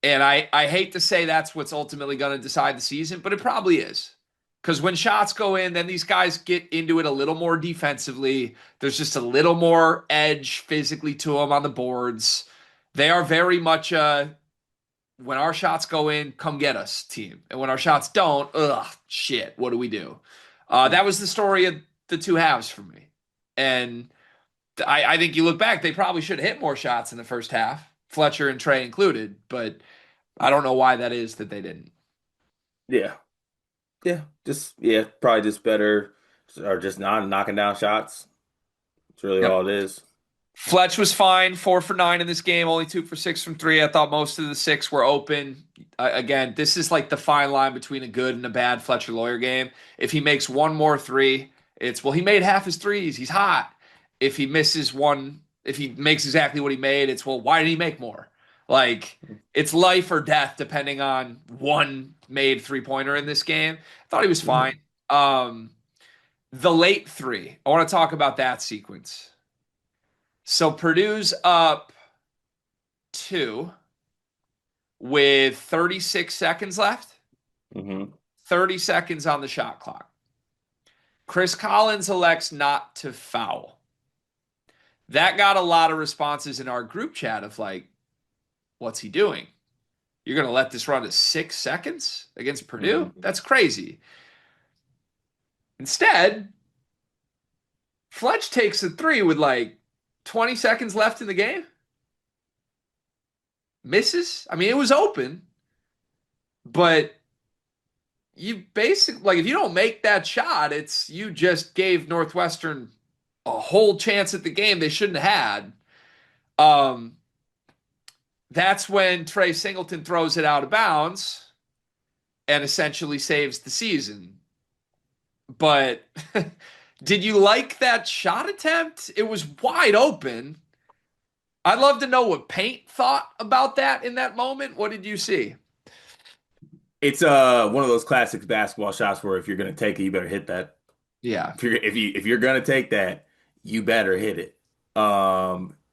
And I hate to say that's what's ultimately going to decide the season, but it probably is. Because when shots go in, then these guys get into it a little more defensively. There's just a little more edge physically to them on the boards. They are very much when our shots go in, come get us team. And when our shots don't, ugh, shit, what do we do? mm, That was the story of the two halves for me. And I think you look back, they probably should have hit more shots in the first half, Fletcher and Trey included, but I don't know why that is that they didn't. yeah, yeah, just yeah, probably just better or just not knocking down shots. It's really Yep. all it is. Fletch was fine, 4 for 9 in this game, only 2 for 6 from three. I thought most of the six were open. Again, this is like the fine line between a good and a bad Fletcher Lawyer game. If he makes one more three, it's well, he made half his threes. He's hot. If he misses one, if he makes exactly what he made, it's well, why did he make more? Like it's life or death depending on one made 3-pointer in this game. I thought he was fine. Mhm. The late three. I want to talk about that sequence. So Purdue's up two with 36 seconds left, Hmm. 30 seconds on the shot clock. Chris Collins elects not to foul. That got a lot of responses in our group chat of like, what's he doing? You're going to let this run to 6 seconds against Purdue? Hmm. That's crazy. Instead, Fletch takes a three with like 20 seconds left in the game, misses. I mean, it was open, but you basically like if you don't make that shot, it's you just gave Northwestern a whole chance at the game they shouldn't have had. That's when Trey Singleton throws it out of bounds and essentially saves the season. But did you like that shot attempt? It was wide open. I'd love to know what Paint thought about that in that moment. What did you see? It's one of those classic basketball shots where if you're gonna take it, you better hit that. Yeah. If you're gonna take that, you better hit it.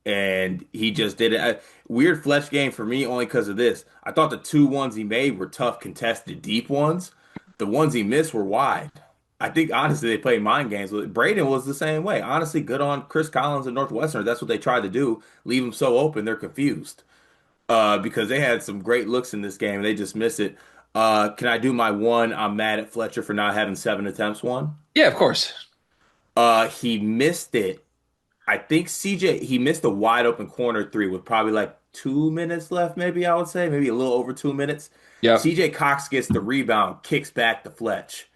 And he just did it. Weird Fletch game for me only because of this. I thought the two ones he made were tough, contested, deep ones. The ones he missed were wide. I think honestly they played mind games with it. Braden was the same way. Honestly, good on Chris Collins and Northwestern. That's what they tried to do. Leave them so open, they're confused. Because they had some great looks in this game. They just missed it. Can I do my one? I'm mad at Fletcher for not having 7 attempts. One. Yeah, of course. He missed it. I think CJ he missed a wide open corner three with probably like 2 minutes left, maybe I would say, maybe a little over 2 minutes. Yep. CJ Cox gets the rebound, kicks back to Fletch.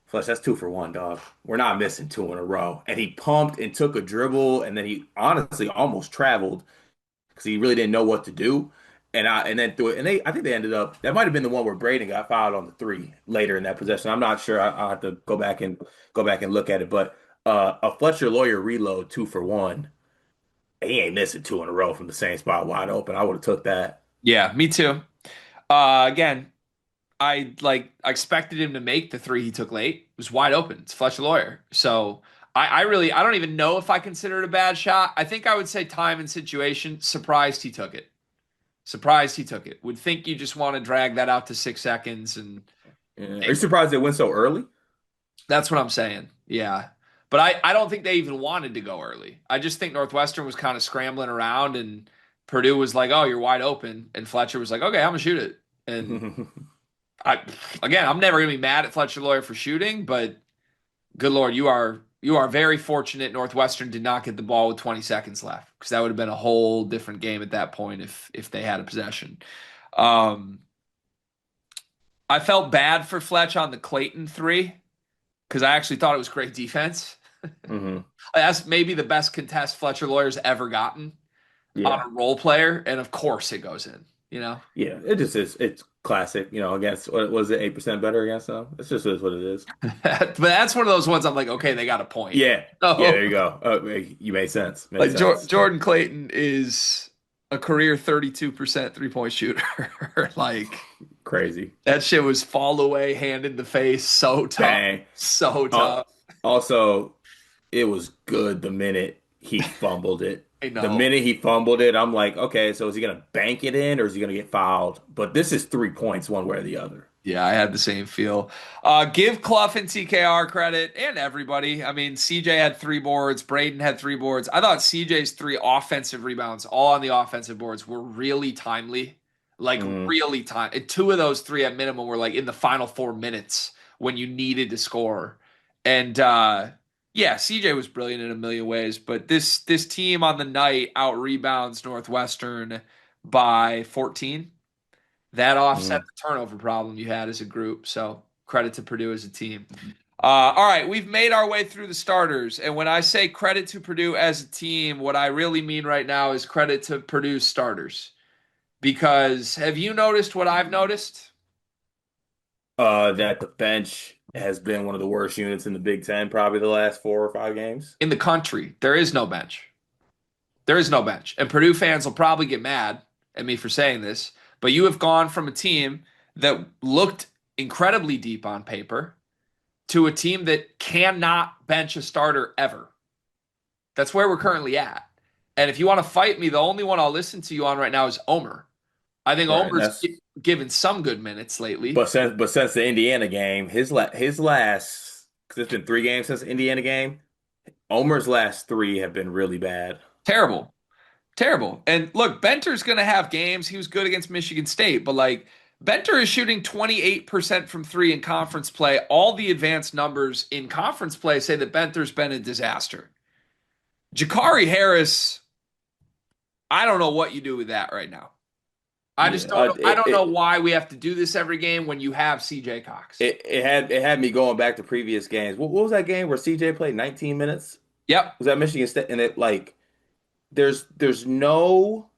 Fletch, that's 2 for 1, dog. We're not missing two in a row. And he pumped and took a dribble, and then he honestly almost traveled because he really didn't know what to do. And then threw it. And I think they ended up that might have been the one where Braden got fouled on the three later in that possession. I'm not sure. I'll have to go back and look at it. But a Fletcher Lawyer reload 2 for 1. He ain't missing two in a row from the same spot wide open. I would have took that. Yeah, me too. Again, I expected him to make the three he took late. It was wide open. It's Fletcher Lawyer. So I don't even know if I consider it a bad shot. I think I would say time and situation. Surprised he took it. Surprised he took it. Would think you just want to drag that out to 6 seconds and Yeah. Are you surprised they went so early? That's what I'm saying. Yeah. But I don't think they even wanted to go early. I just think Northwestern was kind of scrambling around and Purdue was like, oh, you're wide open. And Fletcher was like, okay, I'm going to shoot it. And I, again, I'm never going to be mad at Fletcher Lawyer for shooting, but good Lord, you are very fortunate Northwestern did not get the ball with 20 seconds left because that would have been a whole different game at that point if they had a possession. Um, I felt bad for Fletch on the Clayton three because I actually thought it was great defense. hmm That's maybe the best contest Fletcher Lawyer's ever gotten on Yeah. a role player, and of course it goes in. You know, Yeah. It just is. It's classic, against what was it, 8% better against them? It's just is what it is. but that's one of those ones I'm like, okay, they got a point. Yeah. Yeah, there So you go. You made sense. Made like sense. Jordan Clayton is a career 32% 3-point shooter. Like Crazy. that shit was fall away, hand in the face, so tough, Dang. so Uh, tough. Also, it was good the minute he fumbled it. I The know. minute he fumbled it, I'm like, okay, so is he gonna bank it in or is he gonna get fouled? But this is 3 points one way or the other. Yeah, I had the same feel. Give Kluff and TKR credit and everybody. I mean, CJ had 3 boards, Braden had 3 boards. I thought CJ's 3 offensive rebounds, all on the offensive boards, were really timely. Like Mm, really time. 2 of those 3 at minimum were like in the final 4 minutes when you needed to score. And yeah, CJ was brilliant in a million ways, but this team on the night out rebounds Northwestern by 14. That offset mm. the turnover problem you had as a group. So credit to Purdue as a team. All right, we've made our way through the starters. And when I say credit to Purdue as a team, what I really mean right now is credit to Purdue's starters. Because have you noticed what I've noticed? That the bench has been one of the worst units in the Big Ten, probably the last 4 or 5 games. In the country, there is no bench. There is no bench. And Purdue fans will probably get mad at me for saying this, but you have gone from a team that looked incredibly deep on paper to a team that cannot bench a starter ever. That's where we're currently at. And if you want to fight me, the only one I'll listen to you on right now is Omer. I think Right. Omer's given some good minutes lately. But since the Indiana game, his last, because it's been 3 games since the Indiana game. Omer's last 3 have been really bad. Terrible. Terrible. And look, Benter's going to have games. He was good against Michigan State, but like Benter is shooting 28% from 3 in conference play. All the advanced numbers in conference play say that Benter's been a disaster. Jakari Harris, I don't know what you do with that right now. I Yeah, just don't know. I don't know why we have to do this every game when you have CJ Cox. it had me going back to previous games. What was that game where CJ played 19 minutes? Yep. Was that Michigan State? And it like there's no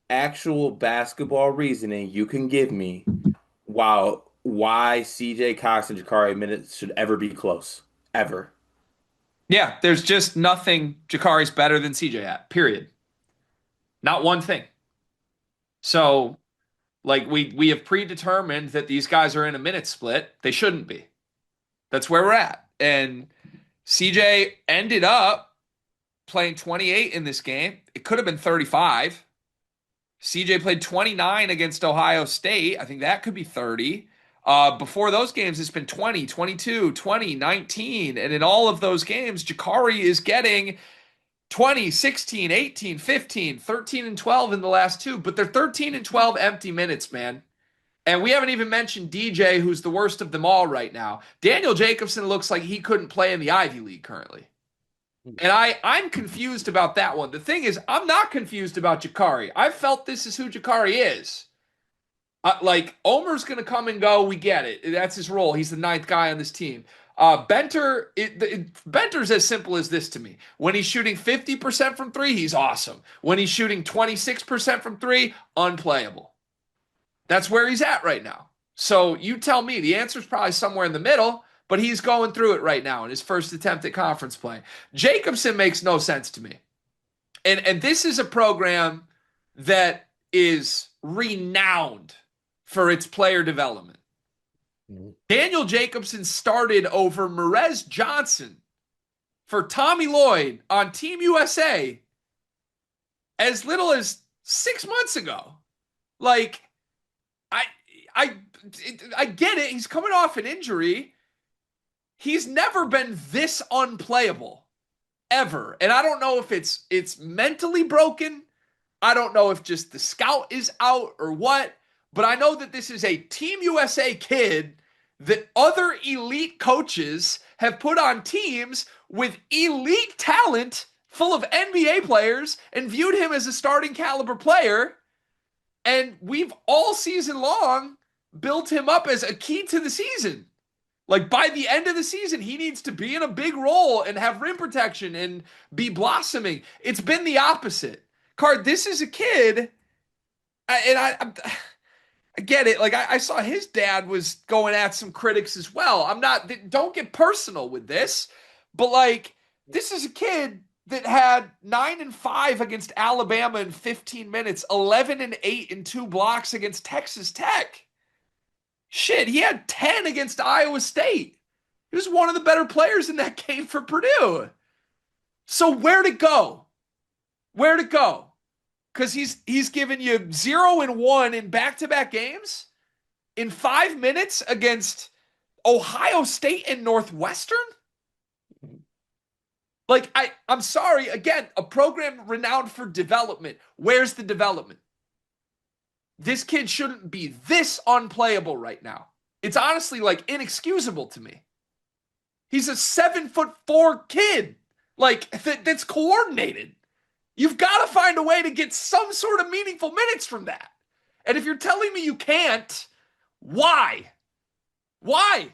actual basketball reasoning you can give me why CJ Cox and Jakari minutes should ever be close. Ever. Yeah, there's just nothing Jakari's better than CJ at. Period. Not one thing. So, like we have predetermined that these guys are in a minute split. They shouldn't be. That's where we're at. And CJ ended up playing 28 in this game. It could have been 35. CJ played 29 against Ohio State. I think that could be 30. Before those games, it's been 20, 22, 20, 19. And in all of those games, Jakari is getting 20, 16, 18, 15, 13, and 12 in the last 2. But they're 13 and 12 empty minutes, man. And we haven't even mentioned DJ, who's the worst of them all right now. Daniel Jacobson looks like he couldn't play in the Ivy League currently. And I'm confused about that one. The thing is, I'm not confused about Jakari. I've felt this is who Jakari is. Like, Omer's going to come and go. We get it. That's his role. He's the 9th guy on this team. Benter's as simple as this to me. When he's shooting 50% from 3, he's awesome. When he's shooting 26% from 3, unplayable. That's where he's at right now. So you tell me. The answer is probably somewhere in the middle, but he's going through it right now in his first attempt at conference play. Jacobson makes no sense to me. And this is a program that is renowned for its player development. Daniel Jacobson started over Merez Johnson for Tommy Lloyd on Team USA as little as 6 months ago. Like, I I get it. He's coming off an injury. He's never been this unplayable ever. And I don't know if it's mentally broken. I don't know if just the scout is out or what, but I know that this is a Team USA kid that other elite coaches have put on teams with elite talent full of NBA players and viewed him as a starting caliber player. And we've all season long built him up as a key to the season. Like by the end of the season, he needs to be in a big role and have rim protection and be blossoming. It's been the opposite. Card, this is a kid, and I get it. Like I saw his dad was going at some critics as well. I'm not. Don't get personal with this, but like this is a kid that had 9-5 against Alabama in 15 minutes, 11-8 in 2 blocks against Texas Tech. Shit, he had 10 against Iowa State. He was one of the better players in that game for Purdue. So where to go? Where to go? Because he's given you 0-1 in back-to-back games in 5 minutes against Ohio State and Northwestern. Like I'm sorry, again, a program renowned for development. Where's the development? This kid shouldn't be this unplayable right now. It's honestly like inexcusable to me. He's a 7'4" kid, like that's coordinated. You've got to find a way to get some sort of meaningful minutes from that. And if you're telling me you can't, why? Why?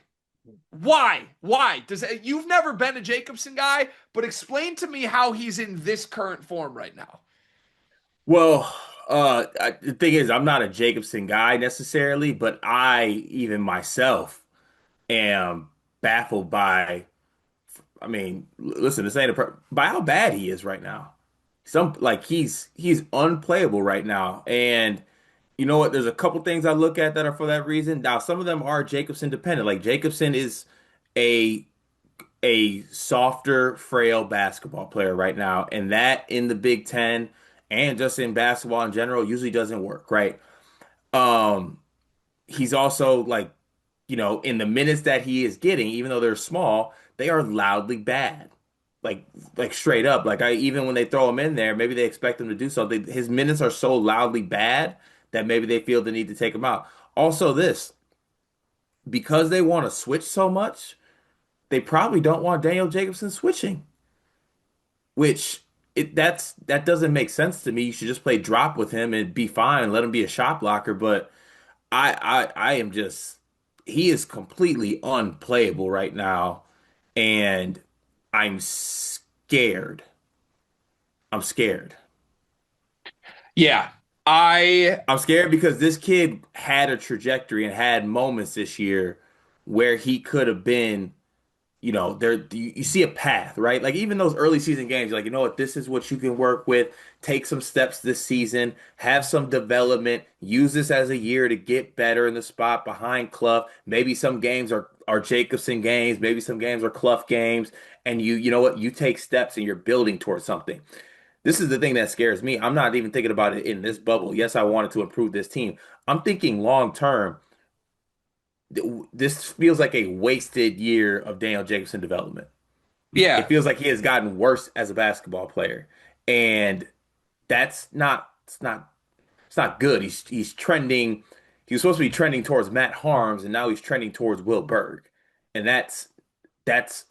Why? You've never been a Jacobson guy, but explain to me how he's in this current form right now. Well, the thing is, I'm not a Jacobson guy necessarily, but I even myself am baffled by. I mean, listen, this ain't by how bad he is right now. Some like he's unplayable right now, and you know what? There's a couple things I look at that are for that reason. Now, some of them are Jacobson dependent. Like Jacobson is a a softer, frail basketball player right now, and that in the Big Ten and just in basketball in general usually doesn't work, right? Um, he's also like, in the minutes that he is getting, even though they're small, they are loudly bad. Like like straight up. Like I even when they throw him in there, maybe they expect him to do something. His minutes are so loudly bad that maybe they feel the need to take him out. Also, this because they want to switch so much, they probably don't want Daniel Jacobson switching, which that doesn't make sense to me. You should just play drop with him and be fine and let him be a shot blocker. But I am just he is completely unplayable right now, and I'm scared. I'm scared. Yeah, I I'm scared because this kid had a trajectory and had moments this year where he could have been, there you see a path, right? Like even those early season games, you're like, you know what, this is what you can work with. Take some steps this season, have some development, use this as a year to get better in the spot behind Kluff. Maybe some games are Jacobson games, maybe some games are Kluff games, and you know what, you take steps and you're building towards something. This is the thing that scares me. I'm not even thinking about it in this bubble. Yes, I wanted to improve this team. I'm thinking long term. This feels like a wasted year of Daniel Jacobson development. It yeah. feels like he has gotten worse as a basketball player, and that's not it's not good. He's trending. He was supposed to be trending towards Matt Harms, and now he's trending towards Will Berg, and that's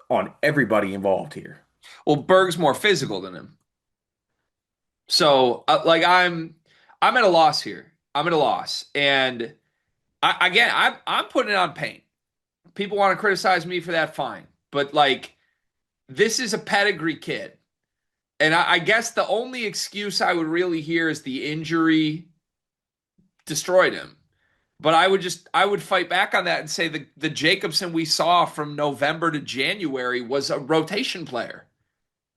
on everybody involved here. Well, Berg's more physical than him. So, like, I'm at a loss here. I'm at a loss, and I'm putting it on paint. People want to criticize me for that, fine. But like, this is a pedigree kid, and I guess the only excuse I would really hear is the injury destroyed him. But I would fight back on that and say the Jacobson we saw from November to January was a rotation player.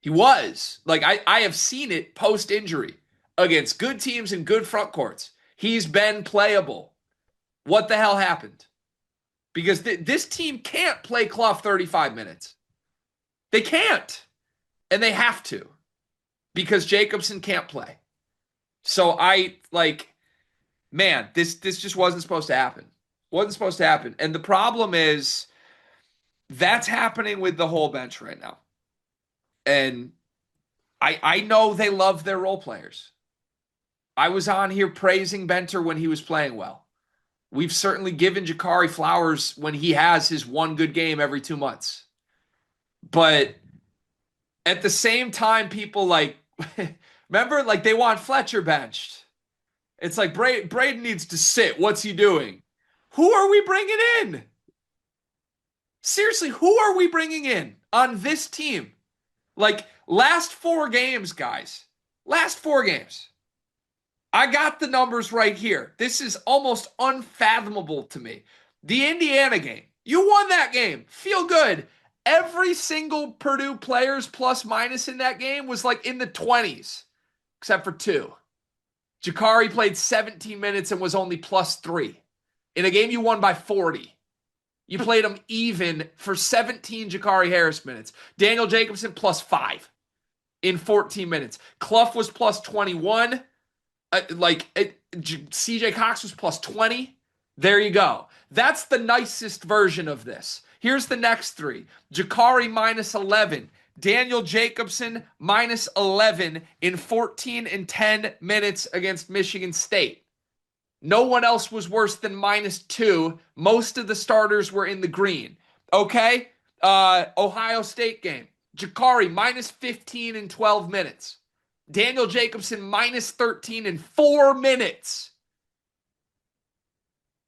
He was. Like I have seen it post injury against good teams and good front courts. He's been playable. What the hell happened? Because this team can't play Kluff 35 minutes. They can't. And they have to because Jacobson can't play. So I like, man, this just wasn't supposed to happen. Wasn't supposed to happen. And the problem is that's happening with the whole bench right now. And I know they love their role players. I was on here praising Benter when he was playing well. We've certainly given Jakari flowers when he has his one good game every 2 months. But at the same time, people like, remember, like they want Fletcher benched. It's like Braden needs to sit. What's he doing? Who are we bringing in? Seriously, who are we bringing in on this team? Like last 4 games, guys. Last 4 games. I got the numbers right here. This is almost unfathomable to me. The Indiana game. You won that game. Feel good. Every single Purdue player's plus minus in that game was like in the 20s, except for 2. Jakari played 17 minutes and was only +3. In a game you won by 40. You played him even for 17 Jakari Harris minutes. Daniel Jacobson +5 in 14 minutes. Kluff was +21. CJ Cox was +20. There you go. That's the nicest version of this. Here's the next 3. Jakari -11. Daniel Jacobson -11 in 14 and 10 minutes against Michigan State. No one else was worse than -2. Most of the starters were in the green. Okay? Ohio State game. Jakari -15 in 12 minutes. Daniel Jacobson -13 in 4 minutes.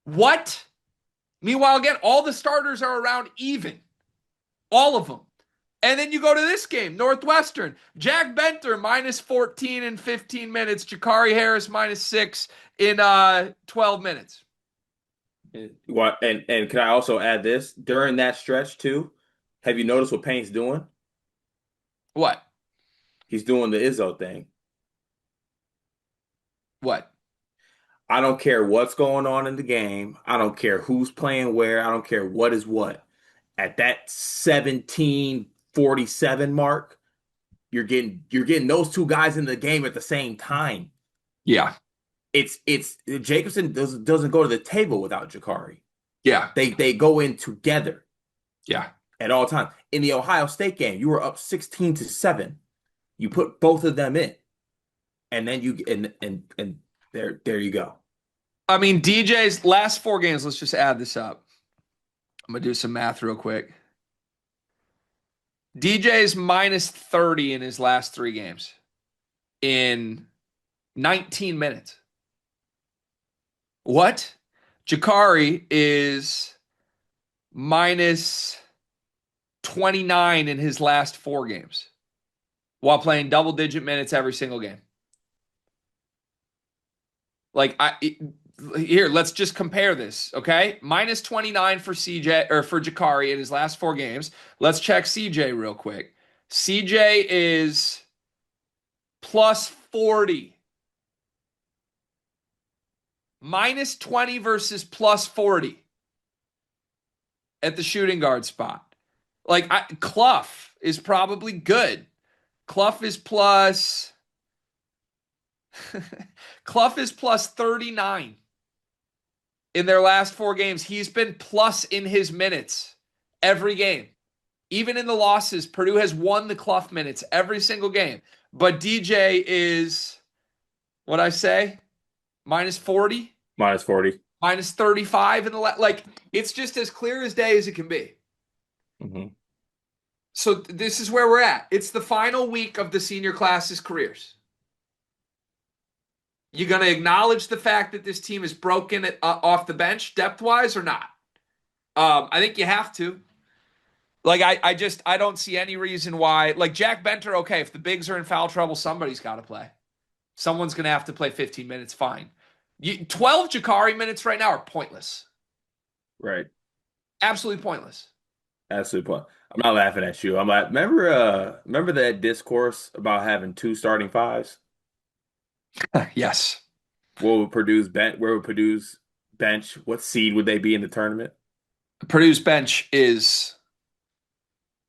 What? Meanwhile, again, all the starters are around even. All of them. And then you go to this game, Northwestern. Jack Benter -14 in 15 minutes. Jakari Harris -6 in 12 minutes. What and can I also add this during that stretch too? Have you noticed what Payne's doing? What? He's doing the Izzo thing. What? I don't care what's going on in the game. I don't care who's playing where. I don't care what is what. At that 17:47 mark, you're getting those 2 guys in the game at the same time. Yeah. It's Jacobson doesn't go to the table without Jakari. Yeah. They go in together Yeah. at all times. In the Ohio State game, you were up 16-7. You put both of them in, and then and there you go. I mean, DJ's last 4 games, let's just add this up. I'm going to do some math real quick. DJ's -30 in his last 3 games in 19 minutes. What? Jakari is -29 in his last 4 games while playing double-digit minutes every single game. Here, let's just compare this, okay? -29 for CJ or for Jakari in his last 4 games. Let's check CJ real quick. CJ is +40. -20 versus +40 at the shooting guard spot. Kluff is probably good. Kluff is +39 in their last 4 games. He's been plus in his minutes every game. Even in the losses, Purdue has won the Kluff minutes every single game. But DJ is, what I say, -40? -40. -35 in the it's just as clear as day as it can be. Mm-hmm. So this is where we're at. It's the final week of the senior class's careers. You going to acknowledge the fact that this team is broken off the bench depth-wise or not? I think you have to. I don't see any reason why. Jack Benter, okay, if the bigs are in foul trouble, somebody's got to play. Someone's going to have to play 15 minutes, fine. 12 Jakari minutes right now are pointless. Right. Absolutely pointless. Absolutely pointless. I'm not laughing at you. I'm like, remember that discourse about having 2 starting 5s? Yes. Where would Purdue's bench? What seed would they be in the tournament? Purdue's bench is,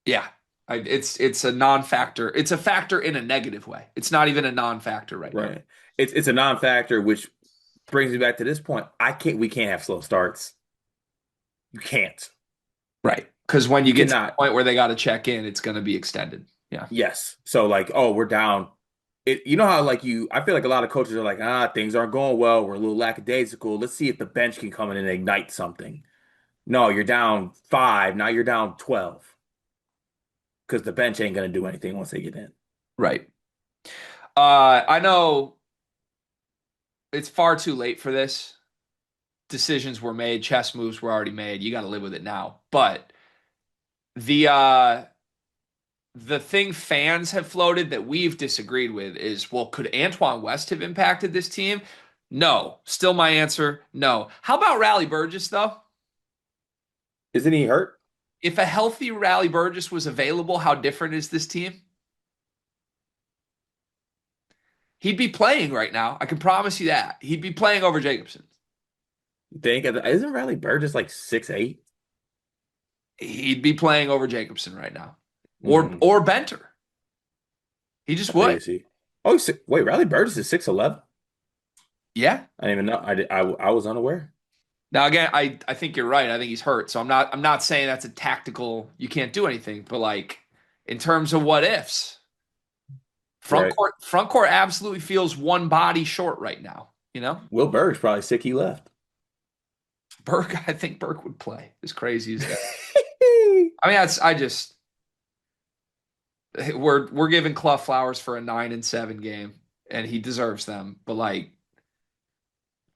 yeah, it's a non-factor. It's a factor in a negative way. It's not even a non-factor right now. It's a non-factor, which brings me back to this point. We can't have slow starts. You can't. Right. Because when you You get to the cannot. point where they got to check in, it's going to be extended. Yeah. Yes. So like, oh, we're down. You know how like I feel like a lot of coaches are like, things aren't going well. We're a little lackadaisical. Let's see if the bench can come in and ignite something. No, you're down 5. Now you're down 12 because the bench ain't gonna do anything once they get in. Right. I know it's far too late for this. Decisions were made, chess moves were already made. You got to live with it now. But the thing fans have floated that we've disagreed with is, well, could Antoine West have impacted this team? No. Still my answer, no. How about Rally Burgess though? Isn't he hurt? If a healthy Rally Burgess was available, how different is this team? He'd be playing right now. I can promise you that. He'd be playing over Jacobson. You think isn't Riley Bird just like 6'8"? He'd be playing over Jacobson right now. Or Mm, or Benter. He just I think would. you see. Oh, wait, Riley Bird is 6'11"? Yeah. I didn't even know. I was unaware. Now again, I think you're right. I think he's hurt. So I'm not saying that's a tactical you can't do anything, but like in terms of what ifs, Right. front court absolutely feels one body short right now, you know? Will Bird's probably sick he left. Burke, I think Burke would play as crazy as that. I mean, I just we're giving Kluff flowers for a 9-7 game, and he deserves them. But like,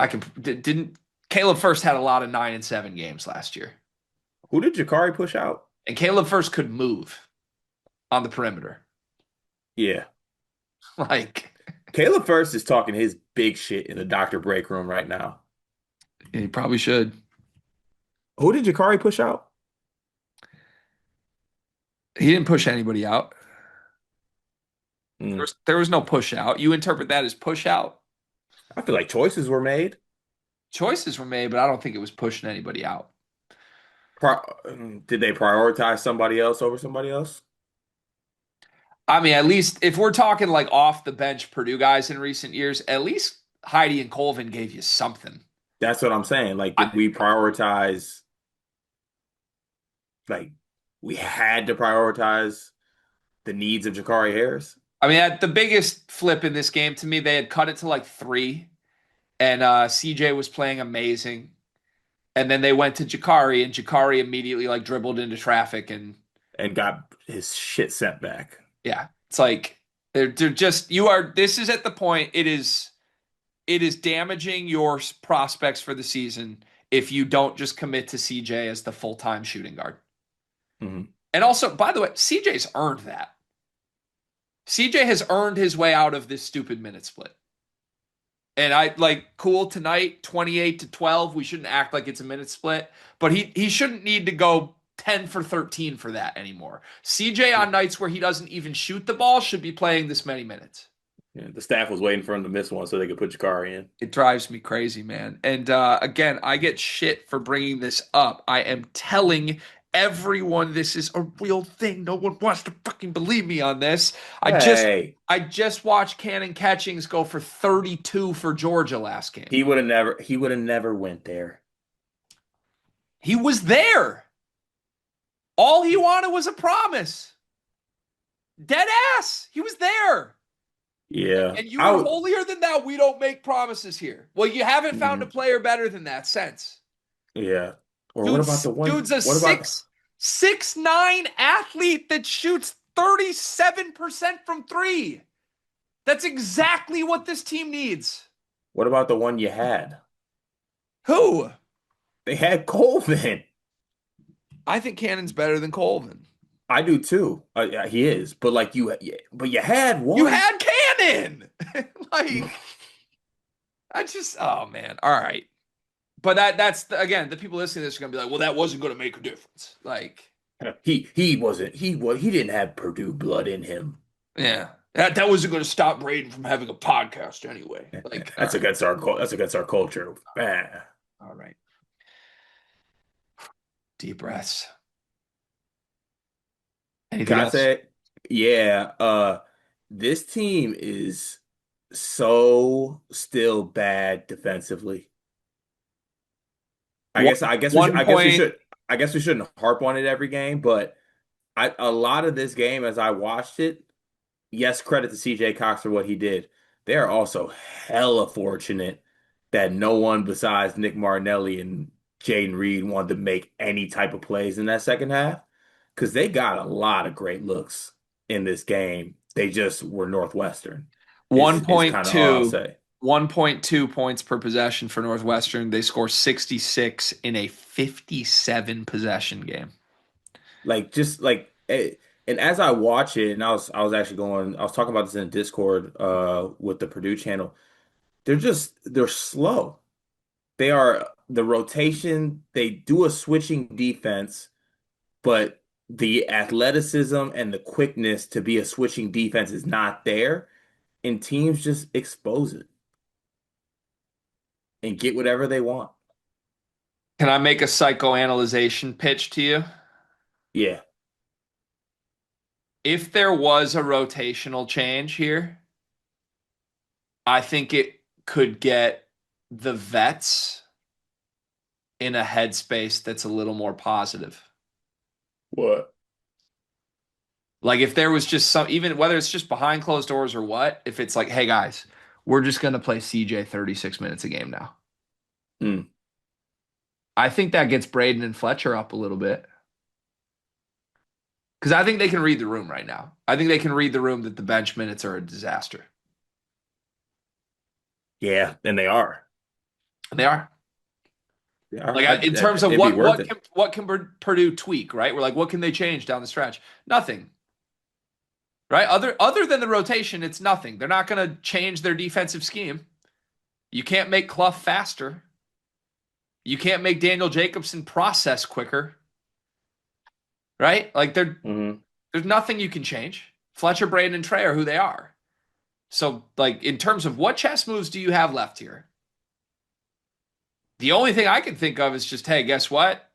I can didn't Caleb First had a lot of 9-7 games last year, Who did Jakari push out? and Caleb First could move on the perimeter. Yeah. Like, Caleb First is talking his big shit in the doctor break room right now. he probably should. Who did Jakari push out? He didn't push anybody out. Mm. There was no push out. You interpret that as push out. I feel like choices were made. Choices were made, but I don't think it was pushing anybody out. Did they prioritize somebody else over somebody else? I mean, at least if we're talking like off the bench Purdue guys in recent years, at least Heidi and Colvin gave you something. That's what I'm saying. Like, did I, we prioritize, like, we had to prioritize the needs of Jakari Harris? I mean, the biggest flip in this game to me, they had cut it to like 3, and CJ was playing amazing. And then they went to Jakari, and Jakari immediately like dribbled into traffic, and And got his shit sent back. yeah, it's like they're just you are. This is at the point it is damaging your prospects for the season if you don't just commit to CJ as the full-time shooting guard. Mhm. And also, by the way, CJ's earned that. CJ has earned his way out of this stupid minute split. And I like cool tonight, 28-12. We shouldn't act like it's a minute split, but he shouldn't need to go 10 for 13 for that anymore. CJ on nights where he doesn't even shoot the ball should be playing this many minutes. Yeah, the staff was waiting for him to miss one so they could put Jakari in. It drives me crazy, man. And again, I get shit for bringing this up. I am telling everyone this is a real thing. No one wants to fucking believe me on this. I just Hey, I just watched Cannon Catchings go for 32 for Georgia last game. he would have never went there. He was there. All he wanted was a promise. Dead ass. He was there. Yeah. And you I were would holier than thou. We don't make promises here. Well, you haven't found a mhm. player better than that since. Yeah. Or what about the one? Dude's a What about 6'9" athlete that shoots 37% from 3. That's exactly what this team needs. what about the one you had? Who? They had Colvin. I think Cannon's better than Colvin. I do too. Yeah, he is, but like yeah, but you had You one. had Cannon. Like, I just, oh man. All right. But that's again, the people listening to this are gonna be like, well, that wasn't gonna make a difference. Like, He didn't have Purdue blood in him. yeah. That wasn't gonna stop Braden from having a podcast anyway. Like, all That's right. against our culture. Ah. All right. Deep breaths. Can Anything I else? say, yeah, this team is so still bad defensively. One I guess one we point should. I guess we shouldn't harp on it every game, but a lot of this game as I watched it, yes, credit to CJ Cox for what he did. They're also hella fortunate that no one besides Nick Martinelli and Jaden Reed wanted to make any type of plays in that second half because they got a lot of great looks in this game. They just were Northwestern, is kind of all I'll 1.2, say. 1.2 points per possession for Northwestern. They score 66 in a 57 possession game. Like just like and as I watch it, and I was actually going, I was talking about this in Discord with the Purdue channel. They're slow. They are the rotation, they do a switching defense, but the athleticism and the quickness to be a switching defense is not there, and teams just expose it and get whatever they want. Can I make a psychoanalyzation pitch to you? Yeah. If there was a rotational change here, I think it could get the vets in a headspace that's a little more positive. What? Like if there was just some, even whether it's just behind closed doors or what, if it's like, hey guys, we're just going to play CJ 36 minutes a game now. Mm. I think that gets Braden and Fletcher up a little bit. Because I think they can read the room right now. I think they can read the room that the bench minutes are a disaster. Yeah, and they are. And they are. They are. Like in terms of It'd be what worth what it. can what can Purdue tweak, right? We're like, what can they change down the stretch? Nothing. Right? Other than the rotation, it's nothing. They're not going to change their defensive scheme. You can't make Kluff faster. You can't make Daniel Jacobson process quicker. Right? Like Hmm. there's nothing you can change. Fletcher, Braden, and Trey are who they are. So, like, in terms of what chess moves do you have left here? The only thing I can think of is just, hey, guess what?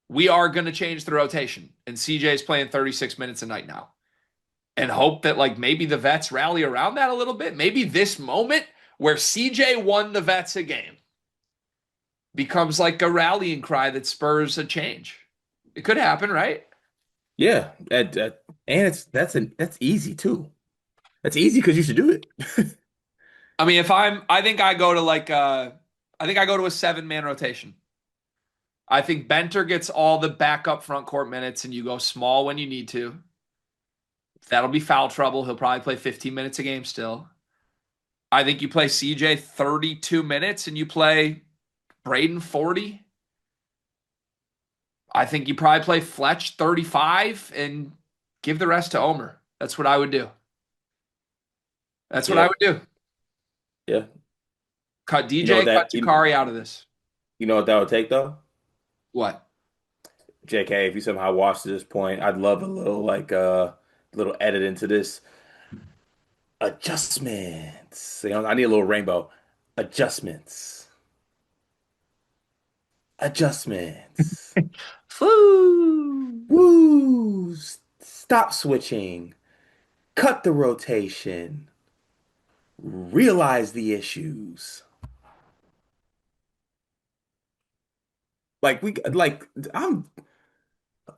We are going to change the rotation. And CJ's playing 36 minutes a night now. And hope that, like, maybe the vets rally around that a little bit. Maybe this moment where CJ won the vets a game becomes like a rallying cry that spurs a change. It could happen, right? Yeah, and that's easy too. That's easy because you should do it. I mean, I think I go to I think I go to a 7-man rotation. I think Benter gets all the backup front court minutes and you go small when you need to. That'll be foul trouble. He'll probably play 15 minutes a game still. I think you play CJ 32 minutes and you play Braden 40. I think you probably play Fletch 35 and give the rest to Omer. That's what I would do. That's what I Yeah, would do. yeah. Cut You know what DJ, cut that Jakari out of this. you know what that would take though? What? JK, if you somehow watch to this point, I'd love a little little edit into this. Adjustments. I need a little rainbow. Adjustments. Adjustments. Foo. Woo! Stop switching. Cut the rotation. Realize the issues. I'm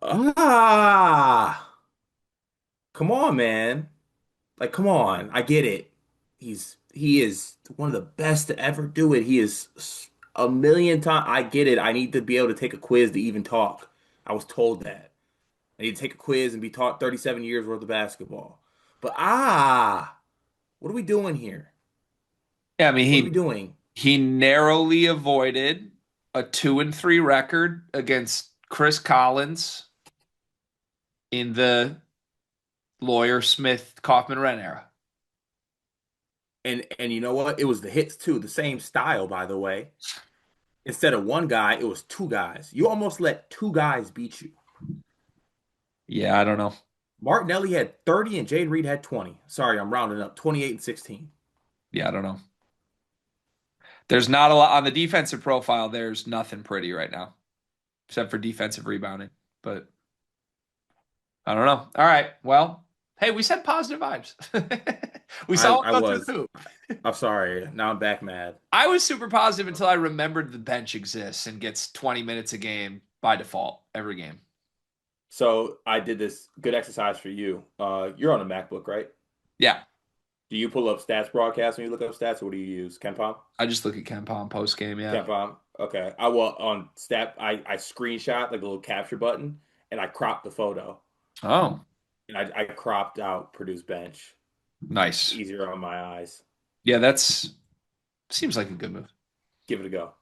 ah. Come on, man. Like, come on. I get it. He is one of the best to ever do it. He is a million times. I get it. I need to be able to take a quiz to even talk. I was told that. I need to take a quiz and be taught 37 years worth of basketball. But what are we doing here? Yeah, I mean What are we doing? he narrowly avoided a 2-3 record against Chris Collins in the Lawyer Smith Kaufman Wren era. And you know what? It was the hits too, the same style, by the way. Instead of one guy, it was two guys. You almost let two guys beat you. Yeah, I don't know. Martinelli had 30 and Jaden Reed had 20. Sorry, I'm rounding up. 28 and 16. Yeah, I don't know. There's not a lot on the defensive profile. There's nothing pretty right now, except for defensive rebounding. But I don't know. All right. Well, hey, we said positive vibes. We I saw him I go through the was. hoop. I'm sorry. Now I'm back mad. I was super positive until I remembered the bench exists and gets 20 minutes a game by default every game. So I did this good exercise for you. You're on a MacBook, right? Yeah, Do you pull up stats broadcast when you look up stats, or what do you use? KenPom? I just look at Ken Palm post game. Yeah. KenPom. Okay. I will on stat. I screenshot like a little capture button, and I cropped the photo, Oh, and I cropped out Purdue's bench. It's nice. easier on my eyes. Yeah, that's seems like a good move. Give it a go.